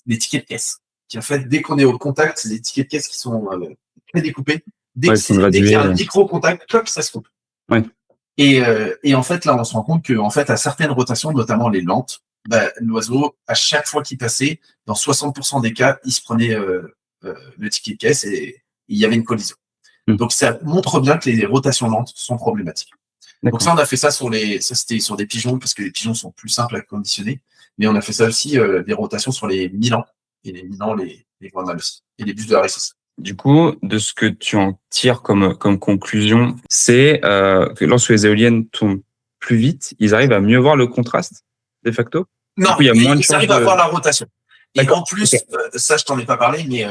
les tickets de caisse. Qui en fait, dès qu'on est au contact, les tickets de caisse qui sont prédécoupés, dès Ouais, qu'il y a un micro-contact, hop, ça se coupe. Ouais. Et en fait, là, on se rend compte que, en fait, à certaines rotations, notamment les lentes, l'oiseau, à chaque fois qu'il passait, dans 60% des cas, il se prenait le ticket de caisse et il y avait une collision. Mm. Donc, ça montre bien que les rotations lentes sont problématiques. Donc D'accord. ça, on a fait ça ça c'était sur des pigeons, parce que les pigeons sont plus simples à conditionner. Mais on a fait ça aussi, des rotations sur les Milans. Et les Milans, les Guanales aussi. Et les bus de la aussi. Du coup, de ce que tu en tires comme conclusion, c'est que lorsque les éoliennes tournent plus vite, ils arrivent à mieux voir le contraste, de facto. Non, Du coup, il y a moins de ils chances arrivent à voir la rotation. Et D'accord. en plus, ça, je t'en ai pas parlé, mais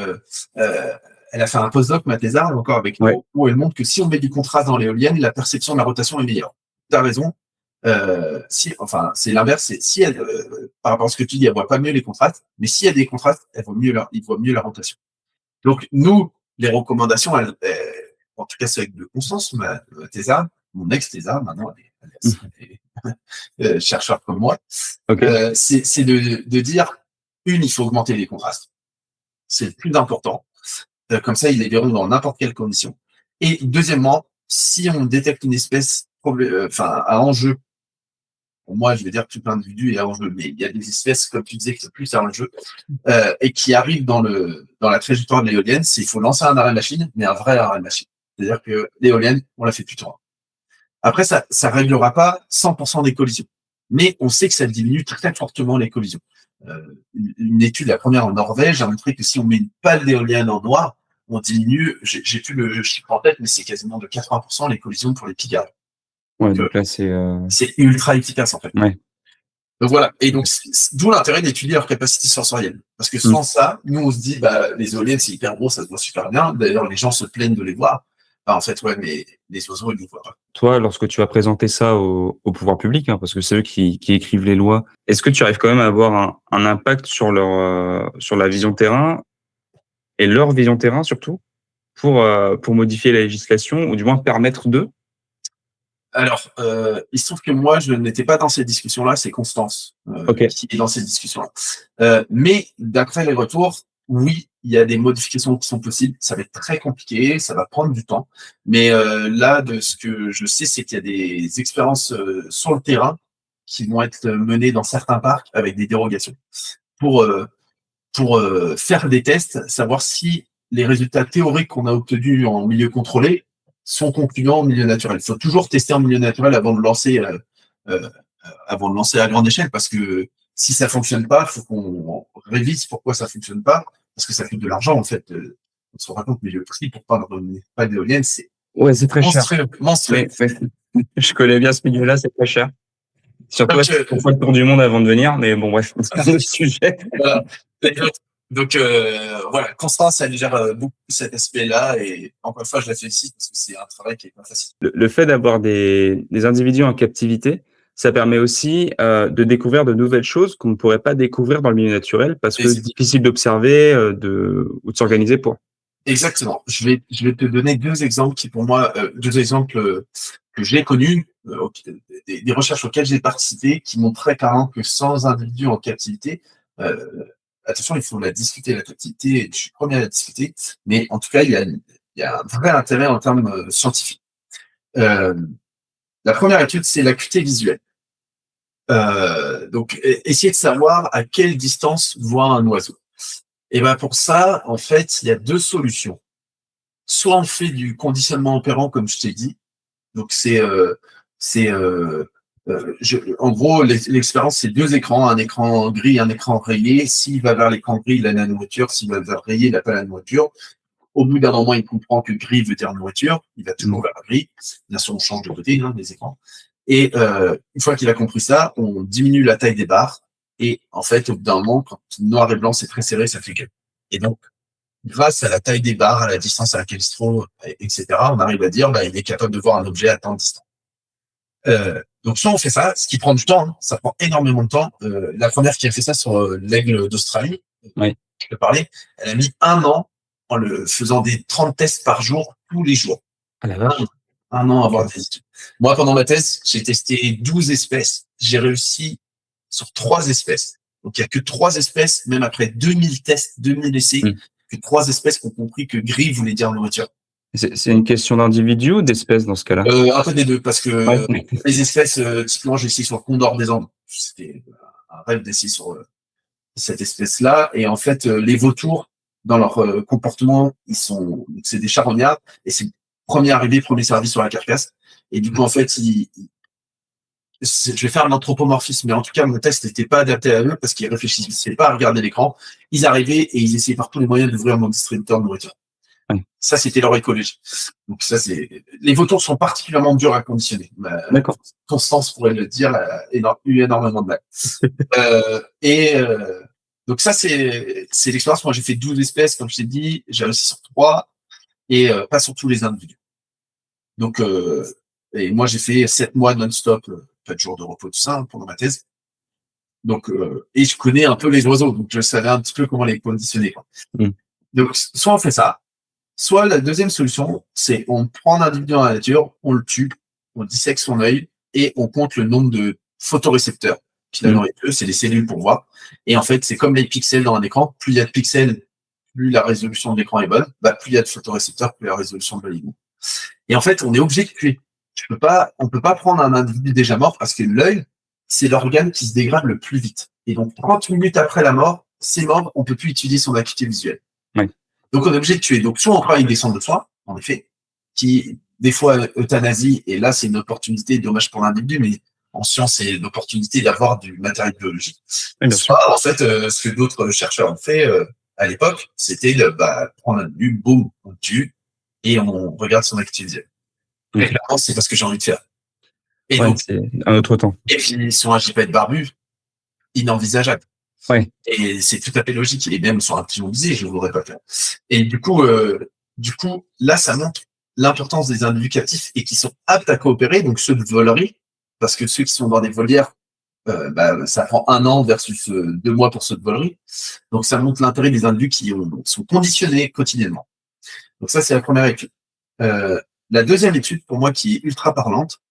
elle a fait un postdoc, Mathésard, encore avec nous, Ouais. où elle montre que si on met du contraste dans l'éolienne, la perception de la rotation est meilleure. Tu as raison. C'est l'inverse. C'est si elle, par rapport à ce que tu dis, elle voit pas mieux les contrastes, mais s'il y a des contrastes, il voit mieux la rotation. Donc, nous, les recommandations, en tout cas, c'est avec de Constance, Thésard, mon ex-Thésard, maintenant, elle est chercheur comme moi. Ok. C'est de dire, il faut augmenter les contrastes. C'est le plus important. Comme ça, ils les verront dans n'importe quelle condition. Et deuxièmement, si on détecte une espèce, à enjeu, pour moi, je vais dire que tout individu est à enjeu, mais il y a des espèces, comme tu disais, qui sont plus à enjeu, et qui arrivent dans la trajectoire de l'éolienne, c'est il faut lancer un arrêt machine, mais un vrai arrêt machine. C'est-à-dire que l'éolienne, on la fait plus tourner. Après, ça réglera pas 100% des collisions. Mais on sait que ça diminue très fortement les collisions. Une étude, la première en Norvège, a montré que si on met une pale d'éolienne en noir, on diminue, j'ai plus le chiffre en tête, mais c'est quasiment de 80% les collisions pour les pigards. Ouais, donc là, c'est. C'est ultra efficace, en fait. Ouais. Donc voilà. Et donc, d'où l'intérêt d'étudier leur capacité sensorielle. Parce que sans ça, nous, on se dit, les éoliennes, c'est hyper gros, ça se voit super bien. D'ailleurs, les gens se plaignent de les voir. En fait, ouais, mais les oiseaux, ils ne voient pas. Toi, lorsque tu vas présenter ça au pouvoir public, hein, parce que c'est eux qui écrivent les lois, est-ce que tu arrives quand même à avoir un impact sur sur la vision terrain et leur vision terrain surtout pour modifier la législation ou du moins permettre d'eux? Alors, il se trouve que moi, je n'étais pas dans ces discussions-là, c'est Constance qui est dans ces discussions-là. Mais d'après les retours, oui, il y a des modifications qui sont possibles. Ça va être très compliqué, ça va prendre du temps. Mais là, de ce que je sais, c'est qu'il y a des expériences sur le terrain qui vont être menées dans certains parcs avec des dérogations pour faire des tests, savoir si les résultats théoriques qu'on a obtenus en milieu contrôlé sont concluants en milieu naturel. Il faut toujours tester en milieu naturel avant de lancer à grande échelle, parce que si ça fonctionne pas, il faut qu'on révise pourquoi ça fonctionne pas, parce que ça coûte de l'argent en fait. On se rend compte, mais le prix pour pas d'éolienne, c'est C'est très monstrueux. Ouais. Je connais bien ce milieu-là, c'est très cher. Surtout, on fait le tour du monde avant de venir, mais bon, bref, c'est un autre sujet. Voilà. Donc, voilà, Constance, elle gère beaucoup cet aspect-là, et encore une fois, je la félicite parce que c'est un travail qui est pas facile. Le fait d'avoir des individus en captivité, ça permet aussi de découvrir de nouvelles choses qu'on ne pourrait pas découvrir dans le milieu naturel parce que c'est difficile d'observer ou de s'organiser pour. Exactement. Je vais te donner deux exemples qui, pour moi, que j'ai connus, des recherches auxquelles j'ai participé, qui montraient clairement que sans individus en captivité, attention, il faut la discuter, la captivité, je suis le premier à la discuter, mais en tout cas, il y a un vrai intérêt en termes scientifiques. La première étude, c'est l'acuité visuelle. Donc, essayer de savoir à quelle distance voit un oiseau. Et pour ça, en fait, il y a deux solutions. Soit on fait du conditionnement opérant, comme je t'ai dit. Donc, c'est En gros, l'expérience, c'est 2 écrans, un écran gris, un écran rayé. S'il va vers l'écran gris, il a la nourriture. S'il va vers rayé, il n'a pas la nourriture. Au bout d'un moment, il comprend que gris veut dire nourriture. Il va toujours vers gris. Bien sûr, on change de côté des écrans. Et une fois qu'il a compris ça, on diminue la taille des barres. Et en fait, au bout d'un moment, quand noir et blanc, c'est très serré, ça fait gris. Et donc, grâce à la taille des barres, à la distance à laquelle il se trouve, etc., on arrive à dire, il est capable de voir un objet à tant de distance. Donc soit on fait ça, ce qui prend du temps, hein, ça prend énormément de temps. La première qui a fait ça sur l'aigle d'Australie, je peux parler, elle a mis 1 an en le faisant des 30 tests par jour, tous les jours. Ah la vache. Un an à avoir des études. Moi, pendant ma thèse, j'ai testé 12 espèces. J'ai réussi sur 3 espèces. Donc, il n'y a que 3 espèces, même après 2000 tests, 2000 essais, que 3 espèces qui ont compris que gris voulait dire nourriture. C'est une question d'individu ou d'espèce dans ce cas-là? Un peu des deux, parce que les espèces, typiquement, j'ai essayé sur le condor des Andes. C'était un rêve d'essayer sur cette espèce-là. Et en fait, les vautours, dans leur comportement, c'est des charognards, et c'est premier arrivé, premier servi sur la carcasse. Et du coup, en fait, je vais faire un anthropomorphisme, mais en tout cas, mon test n'était pas adapté à eux parce qu'ils réfléchissaient pas à regarder l'écran. Ils arrivaient et ils essayaient par tous les moyens d'ouvrir mon distributeur de nourriture. Ça, c'était leur écologie. Donc ça, les vautours sont particulièrement durs à conditionner. D'accord. Constance pourrait le dire, elle a eu énormément de mal. Donc ça, c'est l'expérience. Moi, j'ai fait 12 espèces, comme je t'ai dit. J'ai réussi sur 3 et pas sur tous les individus. Donc, et moi, j'ai fait 7 mois non-stop, 4 jours de repos, tout ça, pendant ma thèse. Donc, et je connais un peu les oiseaux, donc je savais un petit peu comment les conditionner, quoi. Donc, soit on fait ça, soit la deuxième solution, c'est on prend un individu dans la nature, on le tue, on dissèque son œil et on compte le nombre de photorécepteurs qu'il a dans les yeux, c'est des cellules pour voir. Et en fait, c'est comme les pixels dans un écran, plus il y a de pixels, plus la résolution de l'écran est bonne, plus il y a de photorécepteurs, plus la résolution de l'œil est bonne. Et en fait, on est obligé de tuer. On peut pas prendre un individu déjà mort parce que l'œil, c'est l'organe qui se dégrade le plus vite. Et donc, 30 minutes après la mort, c'est mort, on peut plus utiliser son acuité visuelle. Donc, on est obligé de tuer. Donc, soit on travaille avec des centres de soins, en effet, qui, des fois, euthanasie, et là, c'est une opportunité, dommage pour l'individu, mais en science, c'est l'opportunité d'avoir du matériel biologique. Soit, en fait, ce que d'autres chercheurs ont fait à l'époque, c'était prendre un individu, boum, on le tue, et on regarde son acuité visuelle. Et clairement, c'est parce que j'ai envie de faire. Et donc, c'est un autre temps. Et puis, sur un gypaète barbu, inenvisageable. Et c'est tout à fait logique. Et même sur un pigeon visé, je ne voudrais pas faire. Et du coup, là, ça montre l'importance des individus captifs et qui sont aptes à coopérer, donc ceux de volerie, parce que ceux qui sont dans des volières, ça prend 1 an versus 2 mois pour ceux de volerie. Donc, ça montre l'intérêt des individus qui sont conditionnés quotidiennement. Donc, ça, c'est la première étude. La deuxième étude, pour moi, qui est ultra parlante,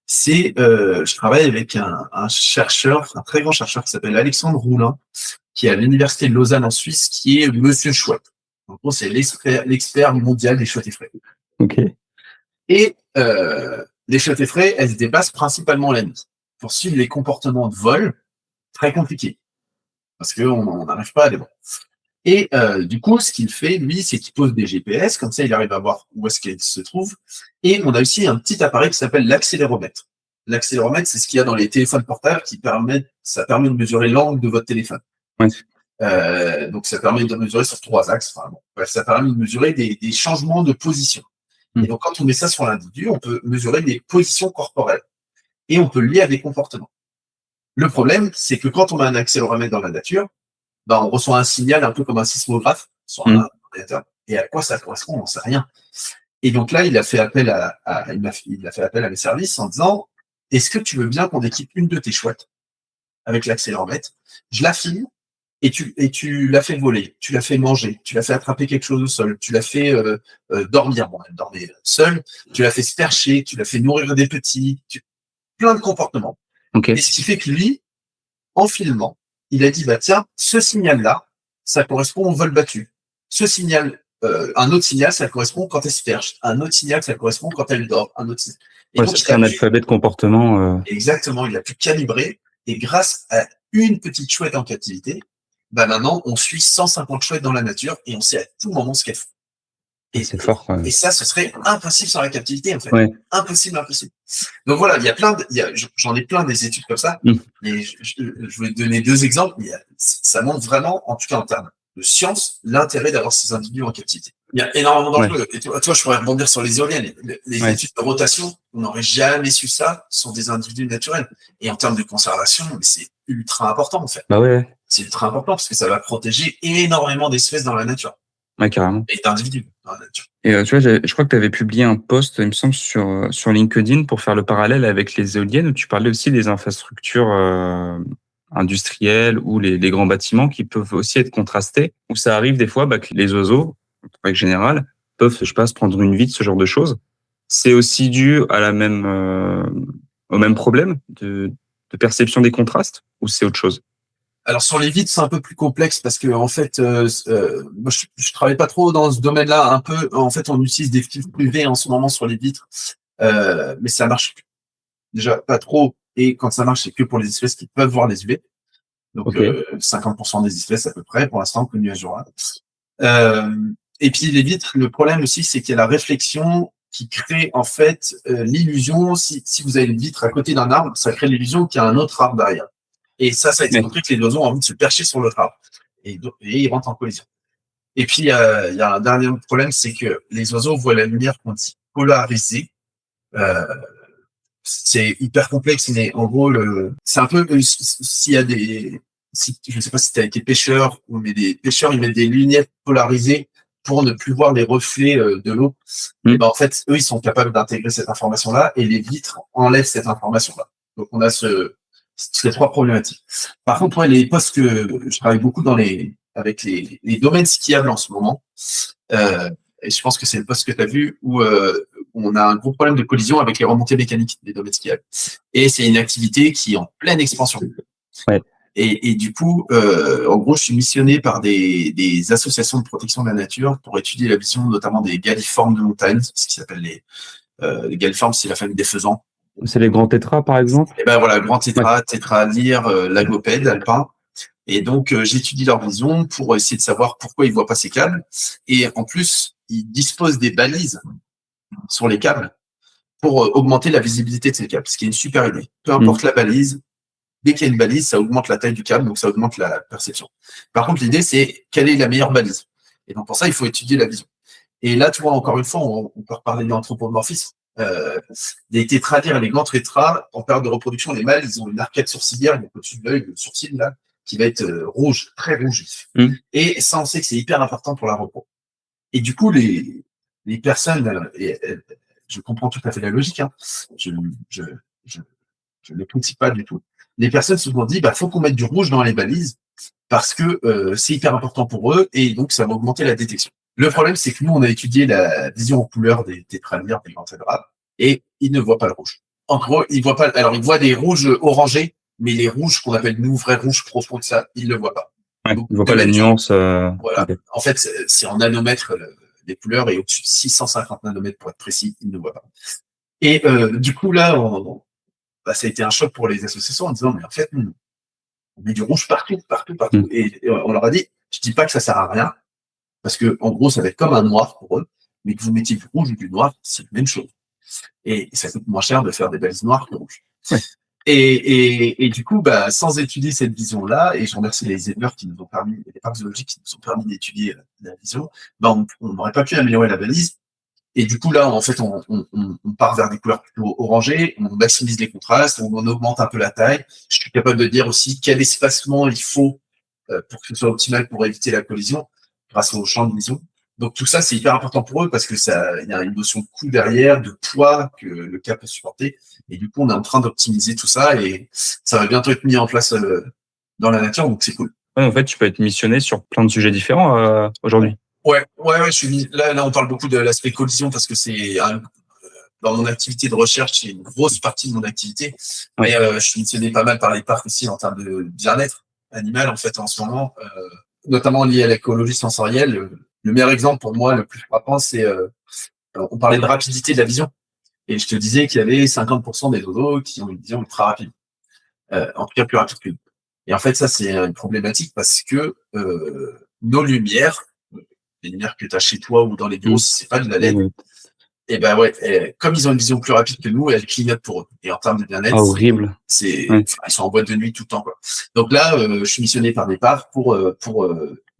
c'est, je travaille avec un chercheur, un très grand chercheur qui s'appelle Alexandre Roulin, qui est à l'université de Lausanne en Suisse, qui est Monsieur Chouette. En gros, c'est l'expert mondial des chouettes effraies. Et les chouettes effraies, elles se déplacent principalement la nuit pour suivre les comportements de vol très compliqués, parce qu'on n'arrive pas à les voir. Et du coup, ce qu'il fait, lui, c'est qu'il pose des GPS, comme ça, il arrive à voir où est-ce qu'elle se trouve. Et on a aussi un petit appareil qui s'appelle l'accéléromètre. L'accéléromètre, c'est ce qu'il y a dans les téléphones portables ça permet de mesurer l'angle de votre téléphone. Donc, ça permet de mesurer sur 3 axes. Ça permet de mesurer des changements de position. Et donc, quand on met ça sur l'individu, on peut mesurer des positions corporelles. Et on peut le lier à des comportements. Le problème, c'est que quand on a un accéléromètre dans la nature, on reçoit un signal un peu comme un sismographe sur un ordinateur. Et à quoi ça correspond, on n'en sait rien. Et donc là, il a fait appel à mes services en disant, est-ce que tu veux bien qu'on équipe une de tes chouettes avec l'accéléromètre? Je la filme et tu la fais voler, tu la fais manger, tu la fais attraper quelque chose au sol, tu la fais dormir, elle dormait seule, tu la fais se percher, tu la fais nourrir des petits, plein de comportements. Et ce qui fait que lui, en filmant, il a dit, tiens, ce signal-là, ça correspond au vol battu. Ce signal, un autre signal, ça correspond quand elle se perche. Un autre signal, ça correspond quand elle dort. Un autre signal. Et donc, c'est un alphabet de comportement. Exactement, il a pu calibrer. Et grâce à une petite chouette en captivité, maintenant, on suit 150 chouettes dans la nature et on sait à tout moment ce qu'elles font. Et, C'est fort, quoi. et ça, ce serait impossible sans la captivité, en fait. Ouais. Impossible, impossible. Donc voilà, il y a j'en ai plein des études comme ça, Mm. mais je vais te donner 2 exemples. Ça montre vraiment, en tout cas en termes de science, l'intérêt d'avoir ces individus en captivité. Il y a énormément d'enjeux. Et toi, je pourrais rebondir sur les éoliennes. Les Ouais. études de rotation, on n'aurait jamais su ça sur des individus naturels. Et en termes de conservation, mais c'est ultra important, en fait. Bah ouais, C'est ultra important parce que ça va protéger énormément d'espèces dans la nature ouais, carrément. et d'individus dans la nature. Et tu vois, je crois que tu avais publié un post, il me semble, sur LinkedIn pour faire le parallèle avec les éoliennes, où tu parlais aussi des infrastructures industrielles ou les grands bâtiments qui peuvent aussi être contrastés, où ça arrive des fois que les oiseaux, en règle générale, peuvent, je sais pas, se prendre une vite, ce genre de choses. C'est aussi dû à au même problème de perception des contrastes, ou c'est autre chose? Alors sur les vitres, c'est un peu plus complexe parce que en fait, moi je travaille pas trop dans ce domaine-là. Un peu, en fait, on utilise des filtres UV en ce moment sur les vitres, mais ça marche déjà pas trop. Et quand ça marche, c'est que pour les espèces qui peuvent voir les UV. Donc Ok. 50% des espèces à peu près pour l'instant connues à jour. Et puis les vitres, le problème aussi, c'est qu'il y a la réflexion qui crée en fait l'illusion. Si vous avez une vitre à côté d'un arbre, ça crée l'illusion qu'il y a un autre arbre derrière. Et ça a été Ouais. montré que les oiseaux ont envie de se percher sur l'autre arbre. Et ils rentrent en collision. Et puis, il y a un dernier problème, c'est que les oiseaux voient la lumière qu'on dit polarisée. Euh, c'est hyper complexe, mais en gros, c'est un peu s'il y a je ne sais pas si tu as été pêcheur, mais des pêcheurs, ils mettent des lunettes polarisées pour ne plus voir les reflets de l'eau. Et ben, en fait, eux, ils sont capables d'intégrer cette information-là et les vitres enlèvent cette information-là. Donc, on a ces 3 problématiques. Par contre, ouais, les postes que je travaille beaucoup avec les domaines skiables en ce moment, et je pense que c'est le poste que tu as vu où on a un gros problème de collision avec les remontées mécaniques des domaines skiables. Et c'est une activité qui est en pleine expansion. Ouais. Et du coup, en gros, je suis missionné par des associations de protection de la nature pour étudier la vision notamment des galliformes de montagne, ce qui s'appelle les galliformes, c'est la famille des faisans. C'est les grands tétras, par exemple? Et ben voilà, grand tétra, tétralyre, lagopède, alpin. Et donc, j'étudie leur vision pour essayer de savoir pourquoi ils voient pas ces câbles. Et en plus, ils disposent des balises sur les câbles pour augmenter la visibilité de ces câbles, ce qui est une super idée. Peu importe la balise, dès qu'il y a une balise, ça augmente la taille du câble, donc ça augmente la perception. Par contre, l'idée, c'est quelle est la meilleure balise. Et donc, pour ça, il faut étudier la vision. Et là, tu vois, encore une fois, on peut reparler d'anthropomorphisme. Les tétralyres et les grands tétras, en période de reproduction, les mâles, ils ont une arcade sourcilière, donc au-dessus de l'œil, le sourcil, là, qui va être rouge, très rouge. Et ça, on sait que c'est hyper important pour la repos. Et du coup, les personnes, je comprends tout à fait la logique, hein, je ne critique pas du tout. Les personnes se sont dit, faut qu'on mette du rouge dans les balises parce que c'est hyper important pour eux et donc ça va augmenter la détection. Le problème, c'est que nous, on a étudié la vision en couleur des tétralyres, des grands tétras, et ils ne voient pas le rouge. En gros, ils voient pas. Alors, ils voient des rouges orangés, mais les rouges qu'on appelle nous vrais rouges profonds, ça, ils ne le voient pas. Ouais, ils voient pas la nuance. Voilà. Okay. En fait, c'est en nanomètres les couleurs et au-dessus de 650 nanomètres pour être précis, ils ne voient pas. Et du coup, là, ça a été un choc pour les associations en disant, mais en fait, on met du rouge partout. Et on leur a dit, je dis pas que ça sert à rien, parce que en gros, ça va être comme un noir pour eux, mais que vous mettiez du rouge ou du noir, c'est la même chose. Et ça coûte moins cher de faire des balises noires que rouges. Ouais. Et du coup, sans étudier cette vision-là, et je remercie les éleveurs qui nous ont permis, les parcs zoologiques qui nous ont permis d'étudier la vision, on n'aurait pas pu améliorer la balise. Et du coup, là, en fait, on part vers des couleurs plutôt orangées, on maximise les contrastes, on augmente un peu la taille. Je suis capable de dire aussi quel espacement il faut pour que ce soit optimal pour éviter la collision grâce au champ de vision. Donc tout ça, c'est hyper important pour eux parce que il y a une notion de coût derrière, de poids que le cap peut supporter. Et du coup, on est en train d'optimiser tout ça et ça va bientôt être mis en place dans la nature, donc c'est cool. Ouais, en fait, tu peux être missionné sur plein de sujets différents aujourd'hui. Ouais, je suis là, on parle beaucoup de l'aspect collision parce que c'est dans mon activité de recherche, c'est une grosse partie de mon activité. Mais je suis missionné pas mal par les parcs aussi en termes de bien-être animal en fait en ce moment, notamment lié à l'écologie sensorielle. Le meilleur exemple pour moi, le plus frappant, c'est on parlait de rapidité de la vision et je te disais qu'il y avait 50% des oiseaux qui ont une vision ultra rapide, en tout cas plus rapide que nous. Et en fait, ça c'est une problématique parce que nos lumières les lumières que tu as chez toi ou dans les bureaux, si c'est pas de la LED. Oui. Et ben ouais, comme ils ont une vision plus rapide que nous, elles clignotent pour eux. Et en termes de bien-être, Ah, horrible. Ouais. ils sont en boîte de nuit tout le temps, quoi. Donc là, je suis missionné par Départ pour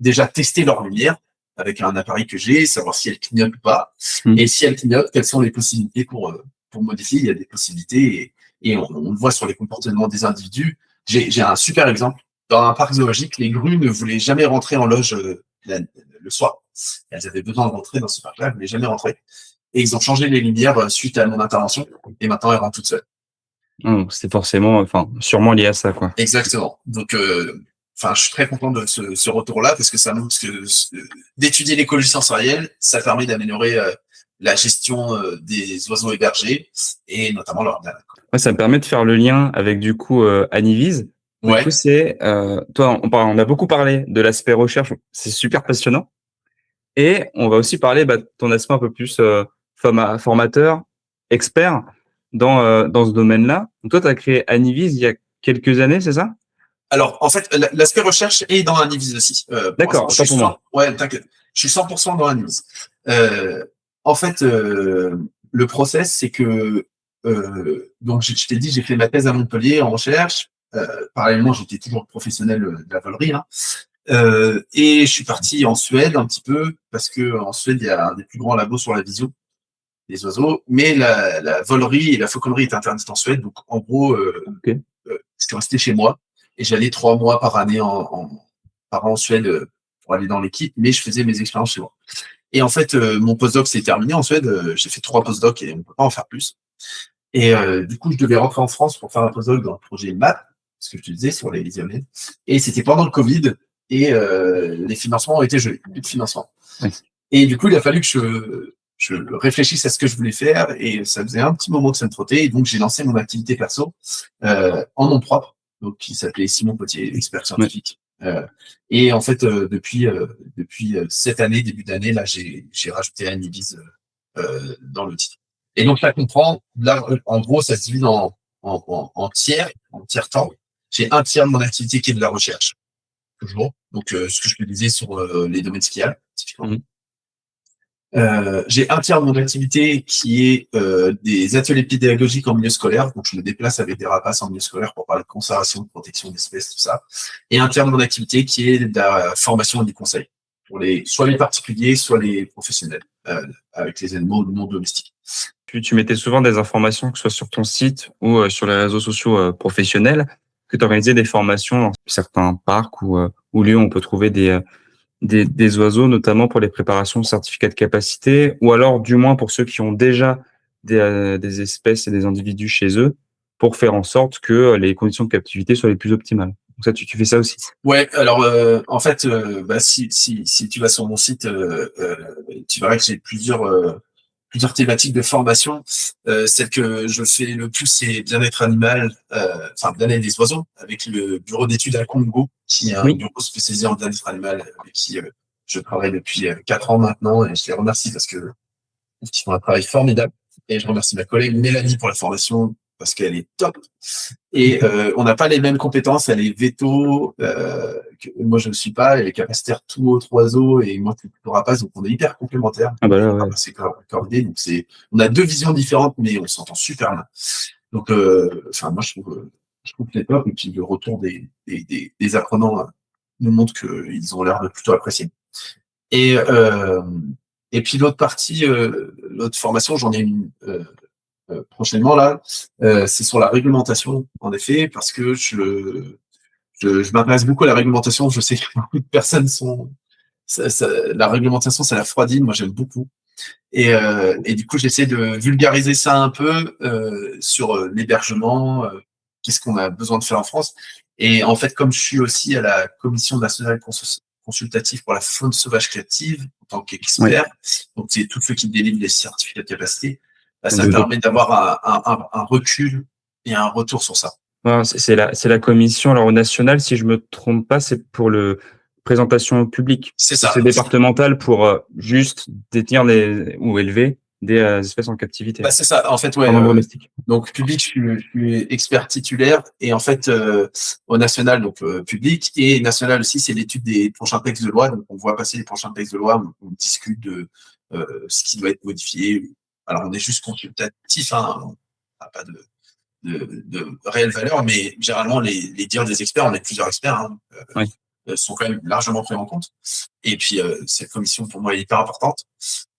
déjà tester leur lumière avec un appareil que j'ai, savoir si elles clignotent ou pas. Et si elles clignotent, quelles sont les possibilités pour modifier. Il y a des possibilités et on le voit sur les comportements des individus. J'ai un super exemple. Dans un parc zoologique, les grues ne voulaient jamais rentrer en loge le soir. Elles avaient besoin de rentrer dans ce parc-là, elles ne voulaient jamais rentrer. Et ils ont changé les lumières suite à mon intervention. Et maintenant, elles rentrent toutes seules. C'est forcément, sûrement lié à ça, quoi. Exactement. Donc, je suis très content de ce retour-là parce que ça montre que d'étudier l'écologie sensorielle, ça permet d'améliorer la gestion des oiseaux hébergés et notamment leur bien-être. Ouais, ça me permet de faire le lien avec du coup Anivise. Du coup, c'est toi, on a beaucoup parlé de l'aspect recherche, c'est super passionnant. Et on va aussi parler de ton aspect un peu plus formateur, expert dans ce domaine-là. Donc toi, tu as créé Anivise il y a quelques années, c'est ça? Alors, en fait, l'aspect recherche est dans Anivise aussi. D'accord, pas pour moi. Ouais, t'inquiète. Je suis 100% dans Anivise. En fait, le process, c'est que donc je t'ai dit, j'ai fait ma thèse à Montpellier en recherche. Parallèlement, j'étais toujours professionnel de la volerie. Et je suis parti en Suède un petit peu parce que en Suède, il y a un des plus grands labos sur la vision des oiseaux, mais la volerie et la fauconnerie est interdite en Suède. Donc, en gros, j'étais resté chez moi et j'allais 3 mois par année par an en Suède pour aller dans l'équipe, mais je faisais mes expériences chez moi. Et en fait, mon postdoc s'est terminé en Suède. J'ai fait 3 postdocs et on ne peut pas en faire plus. Et du coup, je devais rentrer en France pour faire un postdoc dans le projet MAP, ce que je te disais sur les visionnaires. Et c'était pendant le Covid et les financements ont été gelés, plus de financement. Oui. Et du coup, il a fallu que je réfléchisse à ce que je voulais faire et ça faisait un petit moment que ça me trottait. Et donc, j'ai lancé mon activité perso en nom propre, donc qui s'appelait Simon Potier, expert scientifique. Et en fait, depuis cette année, début d'année, là, j'ai rajouté Anivise dans le titre. Et donc, ça comprend, là, en gros, ça se divise en tiers temps. J'ai un tiers de mon activité qui est de la recherche, toujours. Donc, ce que je te disais sur les domaines skiables, typiquement. J'ai un tiers de mon activité qui est des ateliers pédagogiques en milieu scolaire. Donc, je me déplace avec des rapaces en milieu scolaire pour parler de conservation, de protection d'espèces, tout ça. Et un tiers de mon activité qui est de la formation et du conseil pour soit les particuliers, soit les professionnels avec les animaux non domestiques. Tu mettais souvent des informations, que ce soit sur ton site ou sur les réseaux sociaux professionnels, que tu organisais des formations dans certains parcs ou lieux où on peut trouver des oiseaux, notamment pour les préparations de certificats de capacité, ou alors du moins pour ceux qui ont déjà des espèces et des individus chez eux, pour faire en sorte que les conditions de captivité soient les plus optimales. Donc ça, tu fais ça aussi. Ouais, alors en fait, si tu vas sur mon site, tu verras que j'ai plusieurs thématiques de formation. Celle que je fais le plus, c'est bien-être animal, bien-être des oiseaux, avec le bureau d'études à Congo, qui est un bureau spécialisé en bien-être animal, avec qui je travaille depuis 4 ans maintenant, et je les remercie parce que ils font un travail formidable. Et je remercie ma collègue Mélanie pour la formation, parce qu'elle est top. Et on n'a pas les mêmes compétences, elle est veto, moi je ne suis pas, elle est capacitaire tout autre oiseau, et moi je suis plutôt rapace, donc on est hyper complémentaires. Ah bah là, ouais. C'est coordonné, donc on a 2 visions différentes, mais on s'entend super bien. Donc, moi je trouve que c'est top, et puis le retour des apprenants nous montre qu'ils ont l'air de plutôt apprécier. Et puis l'autre partie, l'autre formation, j'en ai une prochainement là, c'est sur la réglementation, en effet, parce que je m'intéresse beaucoup à la réglementation. Je sais que beaucoup de personnes la réglementation, ça la refroidit. Moi, j'aime beaucoup. Et du coup, j'essaie de vulgariser ça un peu sur l'hébergement, qu'est-ce qu'on a besoin de faire en France. Et en fait, comme je suis aussi à la Commission nationale consultative pour la faune sauvage captive en tant qu'expert, donc c'est tous ceux qui délivrent les certificats de capacité, ça me permet d'avoir un recul et un retour sur ça. C'est la commission alors nationale, si je me trompe pas, c'est pour le présentation au public. C'est ça. C'est départemental pour juste détenir ou élever des espèces en captivité, Bah, c'est ça. En fait, ouais. en domestique. Donc public, je suis expert titulaire et en fait au national, donc public et national aussi, c'est l'étude des prochains textes de loi. Donc on voit passer les prochains textes de loi, on discute de ce qui doit être modifié. Alors on est juste consultatif, hein, on n'a pas de réelle valeur, mais généralement les dires des experts, on est plusieurs experts, hein, Oui. sont quand même largement pris en compte. Et puis cette commission pour moi est hyper importante.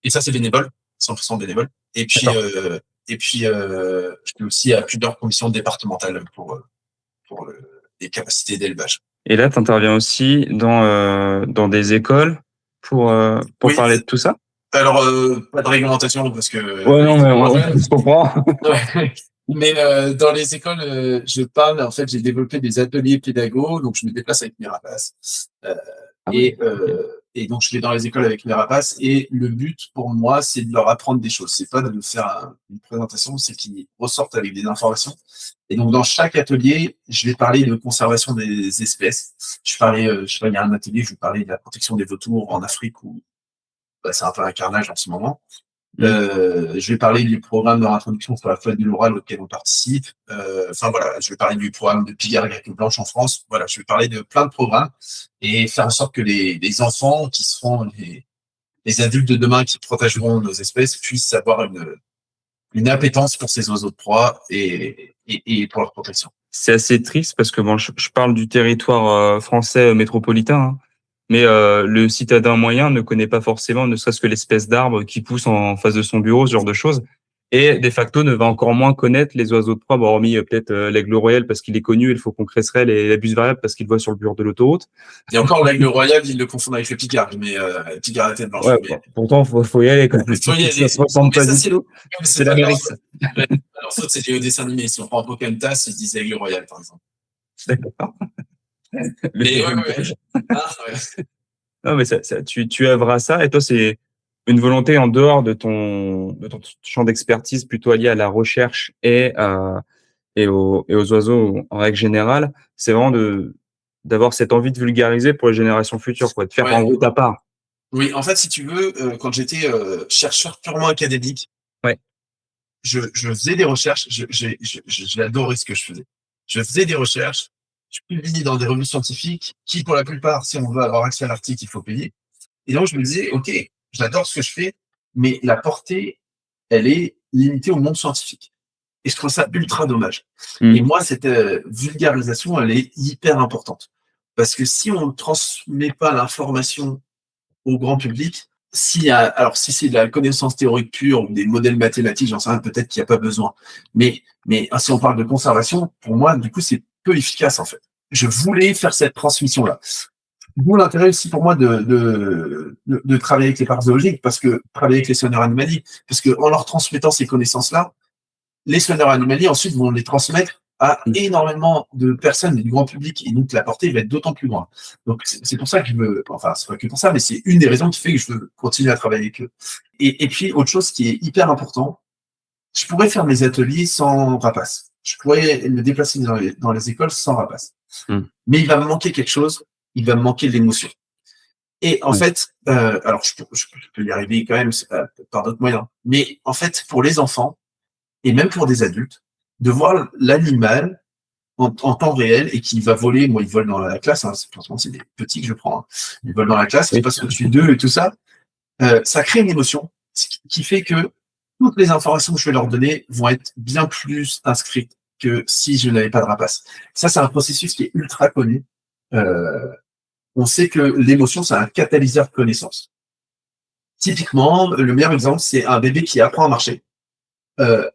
Et ça c'est bénévole, 100% bénévole. Et puis je suis aussi à plusieurs commissions départementales pour les capacités d'élevage. Et là, tu interviens aussi dans des écoles pour Oui. parler de tout ça? Alors, pas de réglementation parce que. Ouais, non, mais on se comprend. Ouais. Mais dans les écoles, je parle. En fait, j'ai développé des ateliers pédagogues, donc je me déplace avec mes rapaces. Et donc, je vais dans les écoles avec mes rapaces. Et le but pour moi, c'est de leur apprendre des choses. C'est pas de faire une présentation, c'est qu'ils ressortent avec des informations. Et donc, dans chaque atelier, je vais parler de conservation des espèces. Je parlais, je sais pas, il y a un atelier, je vais parler de la protection des vautours en Afrique où c'est un peu un carnage en ce moment. Je vais parler du programme de réintroduction sur la faune de l'oral auquel on participe. Enfin voilà, je vais parler du programme de Pigalle avec une blanche en France. Voilà, je vais parler de plein de programmes et faire en sorte que les enfants qui seront les adultes de demain qui protégeront nos espèces puissent avoir une appétence pour ces oiseaux de proie et pour leur protection. C'est assez triste parce que bon, je parle du territoire français métropolitain, hein, mais le citadin moyen ne connaît pas forcément, ne serait-ce que l'espèce d'arbre qui pousse en face de son bureau, ce genre de choses. Et de facto, ne va encore moins connaître les oiseaux de proie, bon, hormis peut-être l'aigle royal parce qu'il est connu, et le faucon cresserelle et la buse variable parce qu'il le voit sur le bord de l'autoroute. Et encore, l'aigle royal, ils le confondent avec le picard, mais le picard à la tête blanche. Ouais, mais... pourtant, faut y aller quand même. Faut y aller. Ça se ressemble pas du tout. C'est l'Amérique. Alors, ça, c'est des dessins animés. Si on prend Pocahontas, ils disent aigle royal, par exemple. D'accord. Mais ouais. Ah, ouais. Non, mais tu œuvres à ça, et toi, c'est une volonté en dehors de ton champ d'expertise plutôt lié à la recherche et aux oiseaux en règle générale. C'est vraiment d'avoir cette envie de vulgariser pour les générations futures, quoi, de faire en gros ta part. Oui, en fait, si tu veux, quand j'étais chercheur purement académique, ouais, je faisais des recherches, j'adorais ce que je faisais. Je faisais des recherches, je publiais dans des revues scientifiques qui, pour la plupart, si on veut avoir accès à l'article, il faut payer. Et donc, je me disais, OK, j'adore ce que je fais, mais la portée, elle est limitée au monde scientifique. Et je trouve ça ultra dommage. Et moi, cette vulgarisation, elle est hyper importante. Parce que si on ne transmet pas l'information au grand public, alors si c'est de la connaissance théorique pure ou des modèles mathématiques, j'en sais rien, peut-être qu'il n'y a pas besoin. Mais si on parle de conservation, pour moi, du coup, c'est peu efficace, en fait. Je voulais faire cette transmission-là. D'où l'intérêt aussi pour moi de travailler avec les parcs zoologiques, parce que travailler avec les sonneurs animaliers, parce que en leur transmettant ces connaissances-là, les sonneurs animaliers ensuite vont les transmettre à énormément de personnes et du grand public, et donc la portée va être d'autant plus grande. Donc c'est pour ça que c'est pas que pour ça, mais c'est une des raisons qui fait que je veux continuer à travailler avec eux. Et puis autre chose qui est hyper important, je pourrais faire mes ateliers sans rapace. Je pourrais me déplacer dans les écoles sans rapace. Mais il va me manquer quelque chose, il va me manquer l'émotion. Et en fait, alors je peux y arriver quand même par d'autres moyens, mais en fait, pour les enfants, et même pour des adultes, de voir l'animal en temps réel et qui va voler, moi, ils volent dans la classe, hein, c'est des petits que je prends, hein. Ils volent dans la classe, ils passent au-dessus d'eux et tout ça, ça crée une émotion, ce qui fait que toutes les informations que je vais leur donner vont être bien plus inscrites que si je n'avais pas de rapace. Ça, c'est un processus qui est ultra connu. On sait que l'émotion, c'est un catalyseur de connaissance. Typiquement, le meilleur exemple, c'est un bébé qui apprend à marcher.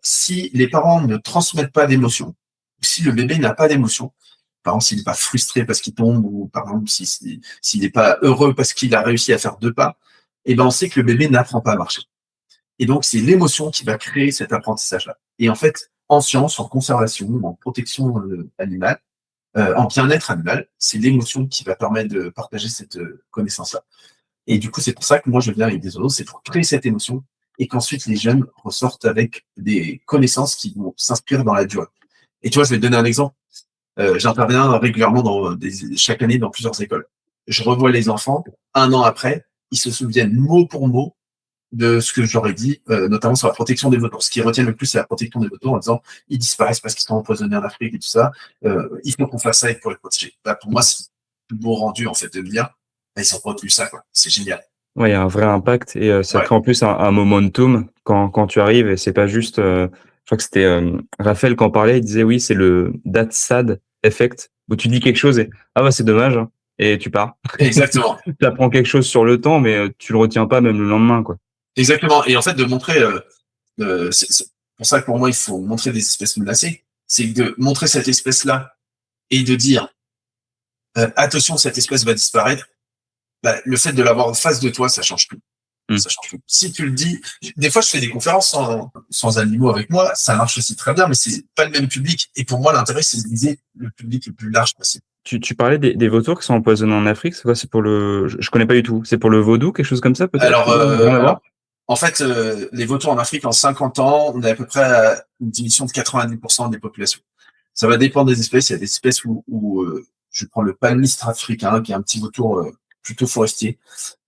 Si les parents ne transmettent pas d'émotion, si le bébé n'a pas d'émotion, par exemple s'il n'est pas frustré parce qu'il tombe, ou par exemple s'il n'est pas heureux parce qu'il a réussi à faire 2 pas, et ben on sait que le bébé n'apprend pas à marcher. Et donc c'est l'émotion qui va créer cet apprentissage-là. Et en fait, en science, en conservation, en protection animale, en bien-être animal, c'est l'émotion qui va permettre de partager cette connaissance-là. Et du coup, c'est pour ça que moi je viens avec des oiseaux, c'est pour créer cette émotion, et qu'ensuite les jeunes ressortent avec des connaissances qui vont s'inscrire dans la durée. Et tu vois, je vais te donner un exemple. J'interviens régulièrement chaque année dans plusieurs écoles. Je revois les enfants, 1 an après, ils se souviennent mot pour mot de ce que j'aurais dit, notamment sur la protection des vautours. Ce qui retient le plus, c'est la protection des vautours en disant ils disparaissent parce qu'ils sont empoisonnés en Afrique et tout ça. Il faut qu'on fasse ça pour les protéger. Bah, pour moi, c'est le beau rendu en fait de me dire bah, ils ont retenu ça, quoi. C'est génial. Ouais, il y a un vrai impact et ça Ouais. crée en plus un momentum quand tu arrives et c'est pas juste. Je crois que c'était Raphaël qui en parlait. Il disait oui, c'est le that sad effect où tu dis quelque chose et ah bah c'est dommage hein, et tu pars. Exactement. Tu apprends quelque chose sur le temps, mais tu le retiens pas même le lendemain, quoi. Exactement. Et en fait, de montrer, c'est pour ça que pour moi, il faut montrer des espèces menacées. C'est de montrer cette espèce-là et de dire attention, cette espèce va disparaître. Bah, le fait de l'avoir en face de toi, ça change tout. Ça change tout. Si tu le dis, des fois, je fais des conférences sans animaux avec moi, ça marche aussi très bien, mais c'est pas le même public. Et pour moi, l'intérêt, c'est de viser le public le plus large possible. Tu parlais des vautours qui sont empoisonnés en Afrique. C'est quoi? C'est pour le. Je connais pas du tout. C'est pour le vaudou, quelque chose comme ça, peut-être? Alors, en fait, les vautours en Afrique, en 50 ans, on a à peu près une diminution de 90% des populations. Ça va dépendre des espèces. Il y a des espèces où je prends le palmistre africain, qui est un petit vautour plutôt forestier.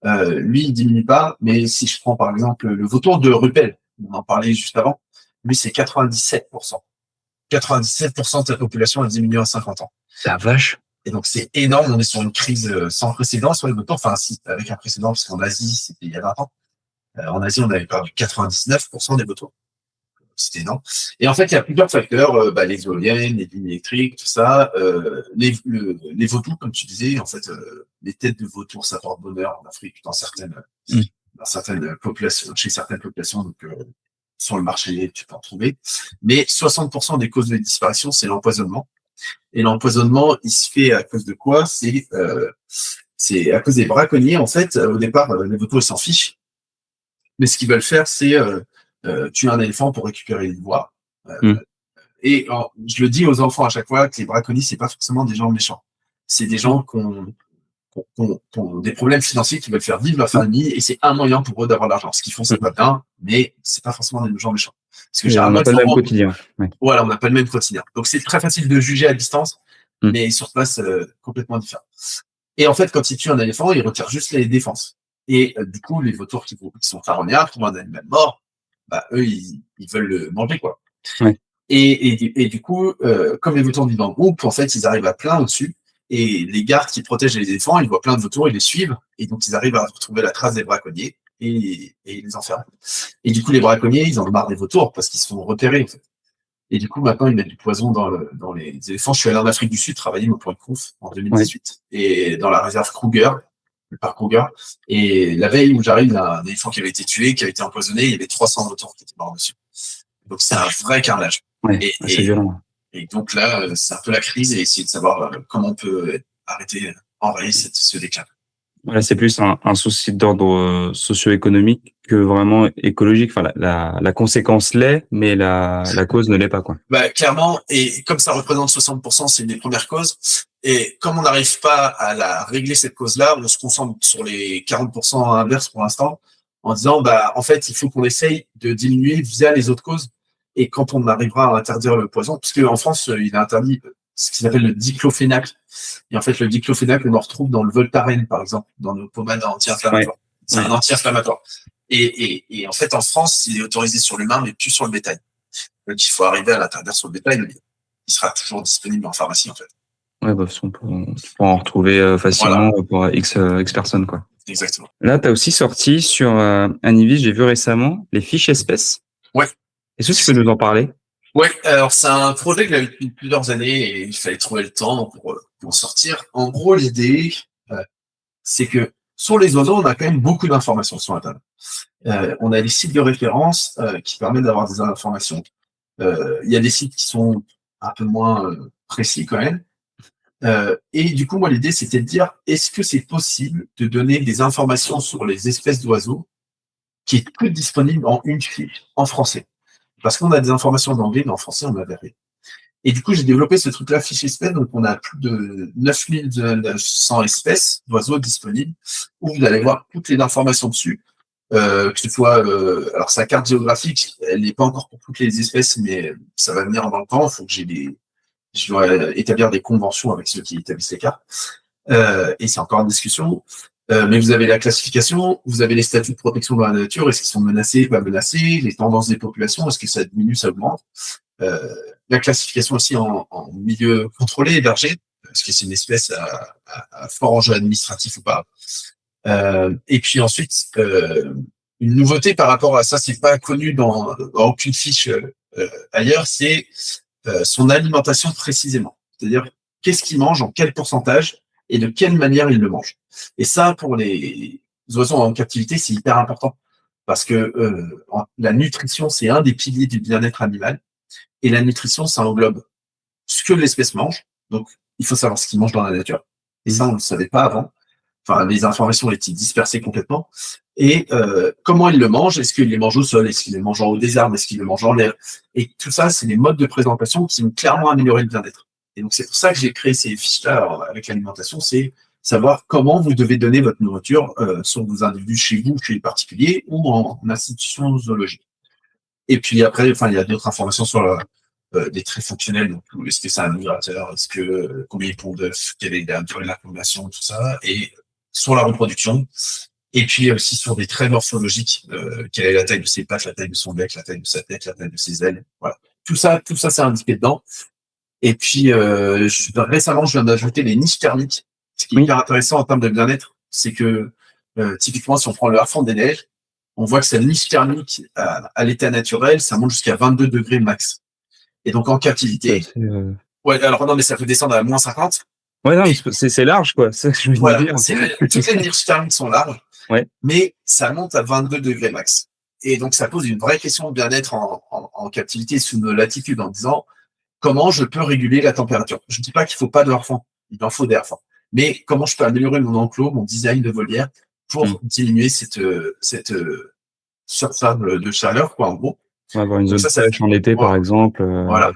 Lui, il diminue pas, mais si je prends par exemple le vautour de Rupel, on en parlait juste avant, lui, c'est 97%. 97% de la population a diminué en 50 ans. La vache. Et donc, c'est énorme. On est sur une crise sans précédent sur les vautours. Enfin, si, avec un précédent, parce qu'en Asie, c'était il y a 20 ans. En Asie, on avait perdu 99% des vautours. C'était énorme. Et en fait, il y a plusieurs facteurs, les éoliennes, les lignes électriques, tout ça, les vautours, comme tu disais, en fait, les têtes de vautours, ça porte bonheur en Afrique, dans certaines populations, chez certaines populations, donc, sur le marché, tu peux en trouver. Mais 60% des causes de disparition, c'est l'empoisonnement. Et l'empoisonnement, il se fait à cause de quoi? C'est à cause des braconniers. En fait, au départ, les vautours, ils s'en fichent. Mais ce qu'ils veulent faire, c'est tuer un éléphant pour récupérer l'ivoire. Et je le dis aux enfants à chaque fois que les braconniers, c'est pas forcément des gens méchants. C'est des gens qui ont des problèmes financiers, qui veulent faire vivre leur famille, et c'est un moyen pour eux d'avoir de l'argent. Ce qu'ils font, c'est pas bien, mais c'est pas forcément des gens méchants. Parce que on n'a pas le même quotidien. Ouais. Voilà, on n'a pas le même quotidien. Donc c'est très facile de juger à distance, mais sur place, complètement différent. Et en fait, quand ils tuent un éléphant, ils retirent juste les défenses. Et du coup, les vautours qui sont charognards, qui voient un animal mort, bah eux, ils veulent le manger, quoi. Ouais. Et du coup, comme les vautours vivent en groupe, en fait, ils arrivent à plein au-dessus. Et les gardes qui protègent les éléphants, ils voient plein de vautours, ils les suivent. Et donc, ils arrivent à retrouver la trace des braconniers et ils les enferment. Et du coup, les braconniers, ils en ont marre des vautours parce qu'ils se font repérer, en fait. Et du coup, maintenant, ils mettent du poison dans les éléphants. Je suis allé en Afrique du Sud travailler pour une conf en 2018. Ouais. Et dans la réserve Kruger, le parc Kruger. Et la veille où j'arrive, il y a un éléphant qui avait été tué, qui avait été empoisonné. Il y avait 300 vautours qui étaient morts dessus. Donc, c'est un vrai carnage. Ouais, c'est violent. Et donc là, c'est un peu la crise et essayer de savoir comment on peut arrêter, enrayer ce déclin. Voilà, c'est plus un souci d'ordre socio-économique que vraiment écologique. Enfin, la conséquence l'est, mais la cause ne l'est pas, quoi. Bah, clairement. Et comme ça représente 60%, c'est une des premières causes. Et comme on n'arrive pas à régler cette cause-là, on se concentre sur les 40% inverses pour l'instant, en disant, en fait, il faut qu'on essaye de diminuer via les autres causes. Et quand on arrivera à interdire le poison, parce qu'en France, il est interdit ce qui s'appelle le diclofénac. Et en fait, le diclofénac, on le retrouve dans le Voltaren, par exemple, dans nos pommades anti-inflammatoires. Ouais. C'est un anti-inflammatoire. Et en fait, en France, il est autorisé sur l'humain, mais plus sur le bétail. Donc, il faut arriver à l'interdire sur le bétail, mais il sera toujours disponible en pharmacie, en fait. Ouais, on peut en retrouver facilement pour X personnes, quoi. Exactement. Là, tu as aussi sorti sur Anivis, j'ai vu récemment, les fiches espèces. Ouais. Est-ce que tu peux nous en parler? Ouais, alors c'est un projet que j'avais depuis plusieurs années et il fallait trouver le temps pour sortir. En gros, l'idée, c'est que sur les oiseaux, on a quand même beaucoup d'informations sur Internet. On a des sites de référence qui permettent d'avoir des informations. Il y a des sites qui sont un peu moins précis quand même. Et du coup, moi, l'idée, c'était de dire, est-ce que c'est possible de donner des informations sur les espèces d'oiseaux qui est que disponible en une fiche en français? Parce qu'on a des informations en anglais, mais en français, on n'avait rien. Et du coup, j'ai développé ce truc-là, fiche espèce. Donc, on a plus de 9900 espèces d'oiseaux disponibles, où vous allez voir toutes les informations dessus. Que ce soit, alors sa carte géographique, elle n'est pas encore pour toutes les espèces, mais ça va venir dans le temps. Il faut que je dois établir des conventions avec ceux qui établissent les cartes. Et c'est encore en discussion. Mais vous avez la classification, vous avez les statuts de protection dans la nature, est-ce qu'ils sont menacés, pas menacés, les tendances des populations, est-ce que ça diminue, ça augmente. La classification aussi en milieu contrôlé, hébergé, est-ce que c'est une espèce à fort enjeu administratif ou pas. Et puis ensuite, une nouveauté par rapport à ça, c'est pas connu dans aucune fiche ailleurs, c'est son alimentation précisément. C'est-à-dire qu'est-ce qu'il mange, en quel pourcentage et de quelle manière il le mange. Et ça, pour les oiseaux en captivité, c'est hyper important parce que la nutrition, c'est un des piliers du bien-être animal. Et la nutrition, ça englobe ce que l'espèce mange. Donc, il faut savoir ce qu'il mange dans la nature. Et ça, on ne le savait pas avant. Enfin, les informations étaient dispersées complètement. Et comment il le mange? Est-ce qu'il les mange au sol? Est-ce qu'il les mange en haut des arbres? Est-ce qu'il les mange en l'air? Et tout ça, c'est des modes de présentation qui ont clairement amélioré le bien-être. Et donc, c'est pour ça que j'ai créé ces fiches-là avec l'alimentation, c'est savoir comment vous devez donner votre nourriture sur vos individus chez vous, chez les particuliers ou en institution zoologique. Et puis après, enfin, il y a d'autres informations sur des traits fonctionnels. Donc, est-ce que c'est un migrateur? Est-ce que combien il pond d'œufs? Quelle est la durée de l'incubation? Tout ça. Et sur la reproduction. Et puis aussi sur des traits morphologiques. Quelle est la taille de ses pattes, la taille de son bec, la taille de sa tête, la taille de ses ailes. Voilà. Tout ça, c'est indiqué dedans. Et puis récemment, je viens d'ajouter les niches thermiques. Ce qui est hyper intéressant en termes de bien-être, c'est que typiquement, si on prend le harfang des neiges, on voit que sa niche thermique à l'état naturel, ça monte jusqu'à 22 degrés max. Et donc en captivité, ouais, alors non, mais ça peut descendre à moins 50. Ouais, non, c'est large, quoi. C'est ce que je veux voilà, dire. Toutes les niches thermiques sont larges, ouais. Mais ça monte à 22 degrés max. Et donc ça pose une vraie question de bien-être en captivité sous nos latitudes en disant comment je peux réguler la température. Je ne dis pas qu'il ne faut pas de harfang, il en faut des harfangs. Mais comment je peux améliorer mon enclos, mon design de volière pour diminuer cette surcharge de chaleur, quoi, en gros. On va avoir une zone sèche en été, par exemple. Voilà.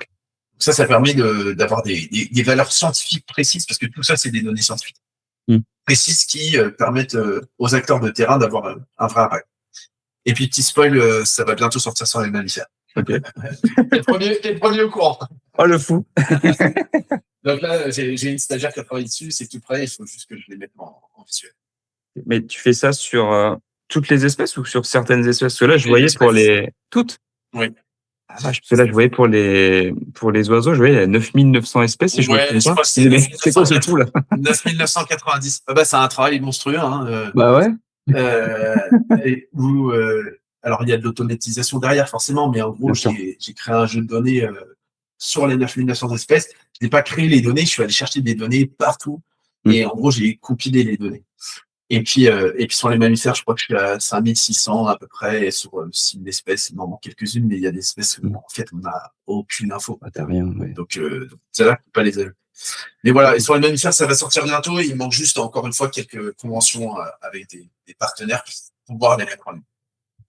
Ça permet d'avoir des valeurs scientifiques précises, parce que tout ça, c'est des données scientifiques précises qui permettent aux acteurs de terrain d'avoir un vrai impact. Et puis, petit spoil, ça va bientôt sortir sur les mammifères. Ok. T'es le premier au courant. Oh, le fou. Donc là, j'ai une stagiaire qui a travaillé dessus, c'est tout prêt, il faut juste que je les mette en visuel. Mais tu fais ça sur toutes les espèces ou sur certaines espèces? Parce que là, je voyais pour les... Toutes? Oui. Ah, parce que là, je voyais pour les oiseaux, je voyais il y a 9900 espèces, si je me trompe pas. C'est quoi ce tout, là? 9990. Ah bah, c'est un travail monstrueux, hein. Bah ouais. Alors, il y a de l'automatisation derrière, forcément, mais en gros, j'ai créé un jeu de données sur les 9900 espèces. Je n'ai pas créé les données, je suis allé chercher des données partout. Et en gros, j'ai compilé les données. Et puis sur les mammifères, je crois que je suis à 5600 à peu près, et sur 6 espèces, il m'en manque quelques-unes, mais il y a des espèces où, en fait, on n'a aucune info. Ah, t'as rien, ouais. Donc c'est là qu'on peut pas les ajouter. Mais voilà, et sur les mammifères, ça va sortir bientôt, et il manque juste, encore une fois, quelques conventions avec des partenaires pour pouvoir les mettre en ligne.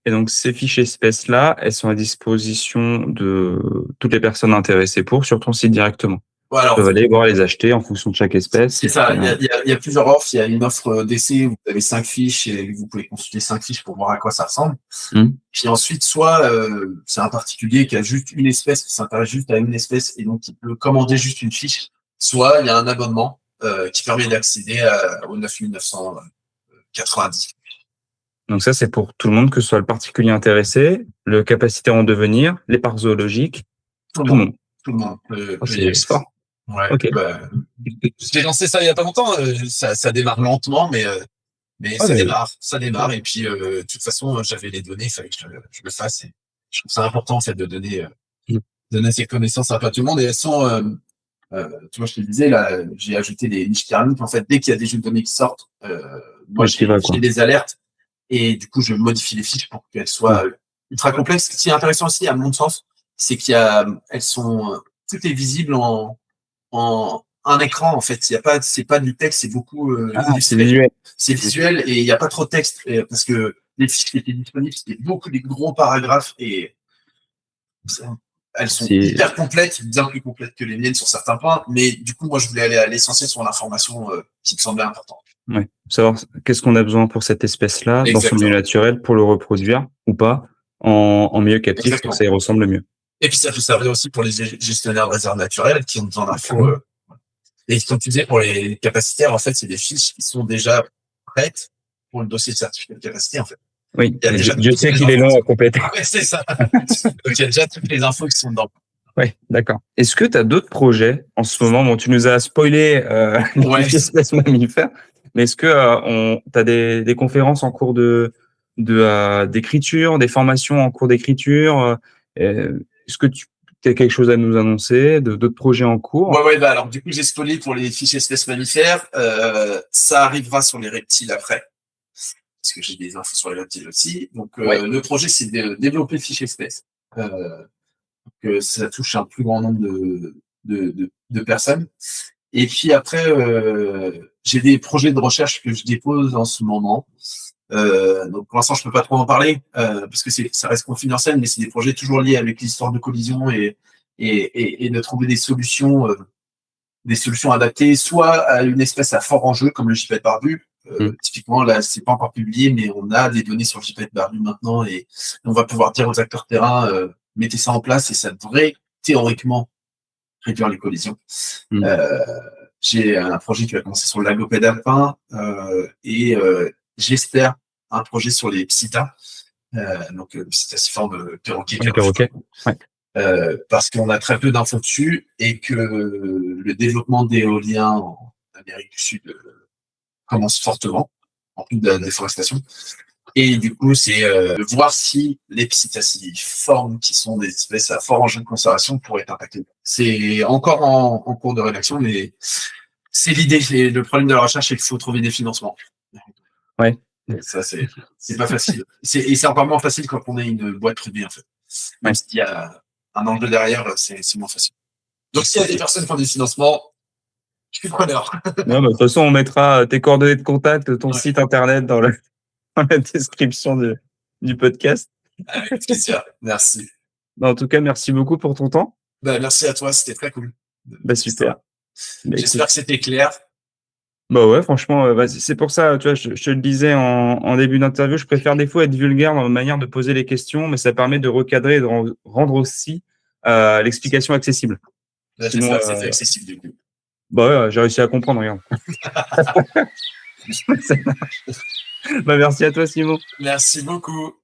Et donc, ces fiches espèces-là, elles sont à disposition de toutes les personnes intéressées sur ton site directement. Voilà, ils peuvent aller voir les acheter en fonction de chaque espèce. C'est ça, il y a plusieurs offres. Il y a une offre d'essai où vous avez 5 fiches et vous pouvez consulter 5 fiches pour voir à quoi ça ressemble. Puis ensuite, soit c'est un particulier qui a juste une espèce, qui s'intéresse juste à une espèce et donc qui peut commander juste une fiche, soit il y a un abonnement qui permet d'accéder aux 9990. Donc ça, c'est pour tout le monde, que ce soit le particulier intéressé, le capacitaire en devenir, les parcs zoologiques, tout le monde. Tout le monde. C'est fort. Ouais. Okay. J'ai lancé ça il y a pas longtemps. Ça démarre lentement, mais ça démarre. Et puis de toute façon, j'avais les données, il fallait que je le fasse. Et je trouve ça important, en fait, de donner ces connaissances à pas tout le monde. Et elles sont, tu vois, je te disais là, j'ai ajouté des niches thermiques. En fait, dès qu'il y a des jeux de données qui sortent, moi j'ai des alertes. Et du coup, je modifie les fiches pour qu'elles soient ultra complexes. Ce qui est intéressant aussi, à mon sens, c'est elles sont toutes les visibles en un écran, en fait. C'est pas du texte, c'est beaucoup. C'est visuel. C'est visuel et il n'y a pas trop de texte parce que les fiches qui étaient disponibles, c'était beaucoup des gros paragraphes et elles sont hyper complètes, bien plus complètes que les miennes sur certains points. Mais du coup, moi, je voulais aller à l'essentiel sur l'information qui me semblait importante. Ouais. Savoir qu'est-ce qu'on a besoin pour cette espèce-là, dans son milieu naturel, pour le reproduire ou pas, en milieu captif, pour que ça y ressemble mieux. Et puis ça peut servir aussi pour les gestionnaires de réserves naturelles qui ont besoin d'infos. Et comme tu disais, pour les capacitaires, en fait, c'est des fiches qui sont déjà prêtes pour le dossier de certificat de capacité, en fait. Oui, Il y a déjà je sais qu'il est long à compléter. Ouais, c'est ça. Donc, il y a déjà toutes les infos qui sont dedans. Oui, d'accord. Est-ce que tu as d'autres projets en ce moment? Bon, tu nous as spoilé Ouais. les espèces mammifères, mais est-ce que tu as des conférences en cours d'écriture, des formations en cours d'écriture? Est-ce que tu as quelque chose à nous annoncer, d'autres projets en cours? Ouais, bah alors du coup, j'ai spoilé pour les fiches espèces mammifères. Ça arrivera sur les reptiles après, parce que j'ai des infos sur les reptiles aussi. Donc, le projet, c'est de développer fiches espèces. Que ça touche un plus grand nombre de personnes. Et puis après, j'ai des projets de recherche que je dépose en ce moment. Donc pour l'instant, je peux pas trop en parler parce que ça reste confidentiel, mais c'est des projets toujours liés avec l'histoire de collision et de trouver des solutions adaptées, soit à une espèce à fort enjeu comme le gipette barbu. Typiquement, là, c'est pas encore publié, mais on a des données sur le gipette barbu maintenant et on va pouvoir dire aux acteurs terrain mettez ça en place et ça devrait théoriquement réduire les collisions. J'ai un projet qui va commencer sur le lagopède alpin et j'espère un projet sur les psitas, donc psittaciformes perroquets. Parce qu'on a très peu d'infos dessus et que le développement d'éolien en Amérique du Sud commence fortement, en plus de la déforestation. Et du coup, c'est voir si les psittaciformes, qui sont des espèces à fort enjeu de conservation, pourraient être impactées. C'est encore en cours de rédaction, mais c'est l'idée. Le problème de la recherche, c'est qu'il faut trouver des financements. Ouais. Ça, c'est pas facile. Et c'est encore moins facile quand on est une boîte privée, en fait. Même s'il y a un enjeu derrière, c'est moins facile. Donc, s'il y a des personnes qui font des financements, je suis preneur. Non, de toute façon, on mettra tes coordonnées de contact, ton site internet dans la description du podcast. Avec plaisir. Merci. En tout cas, merci beaucoup pour ton temps. Merci à toi, c'était très cool. Super. J'espère que c'était clair. Ouais, franchement, c'est pour ça, tu vois, je te le disais en début d'interview, je préfère des fois être vulgaire dans ma manière de poser les questions, mais ça permet de recadrer et de rendre aussi l'explication accessible. J'espère que c'était accessible du coup. Ouais, j'ai réussi à comprendre, regarde. Merci à toi, Simon. Merci beaucoup.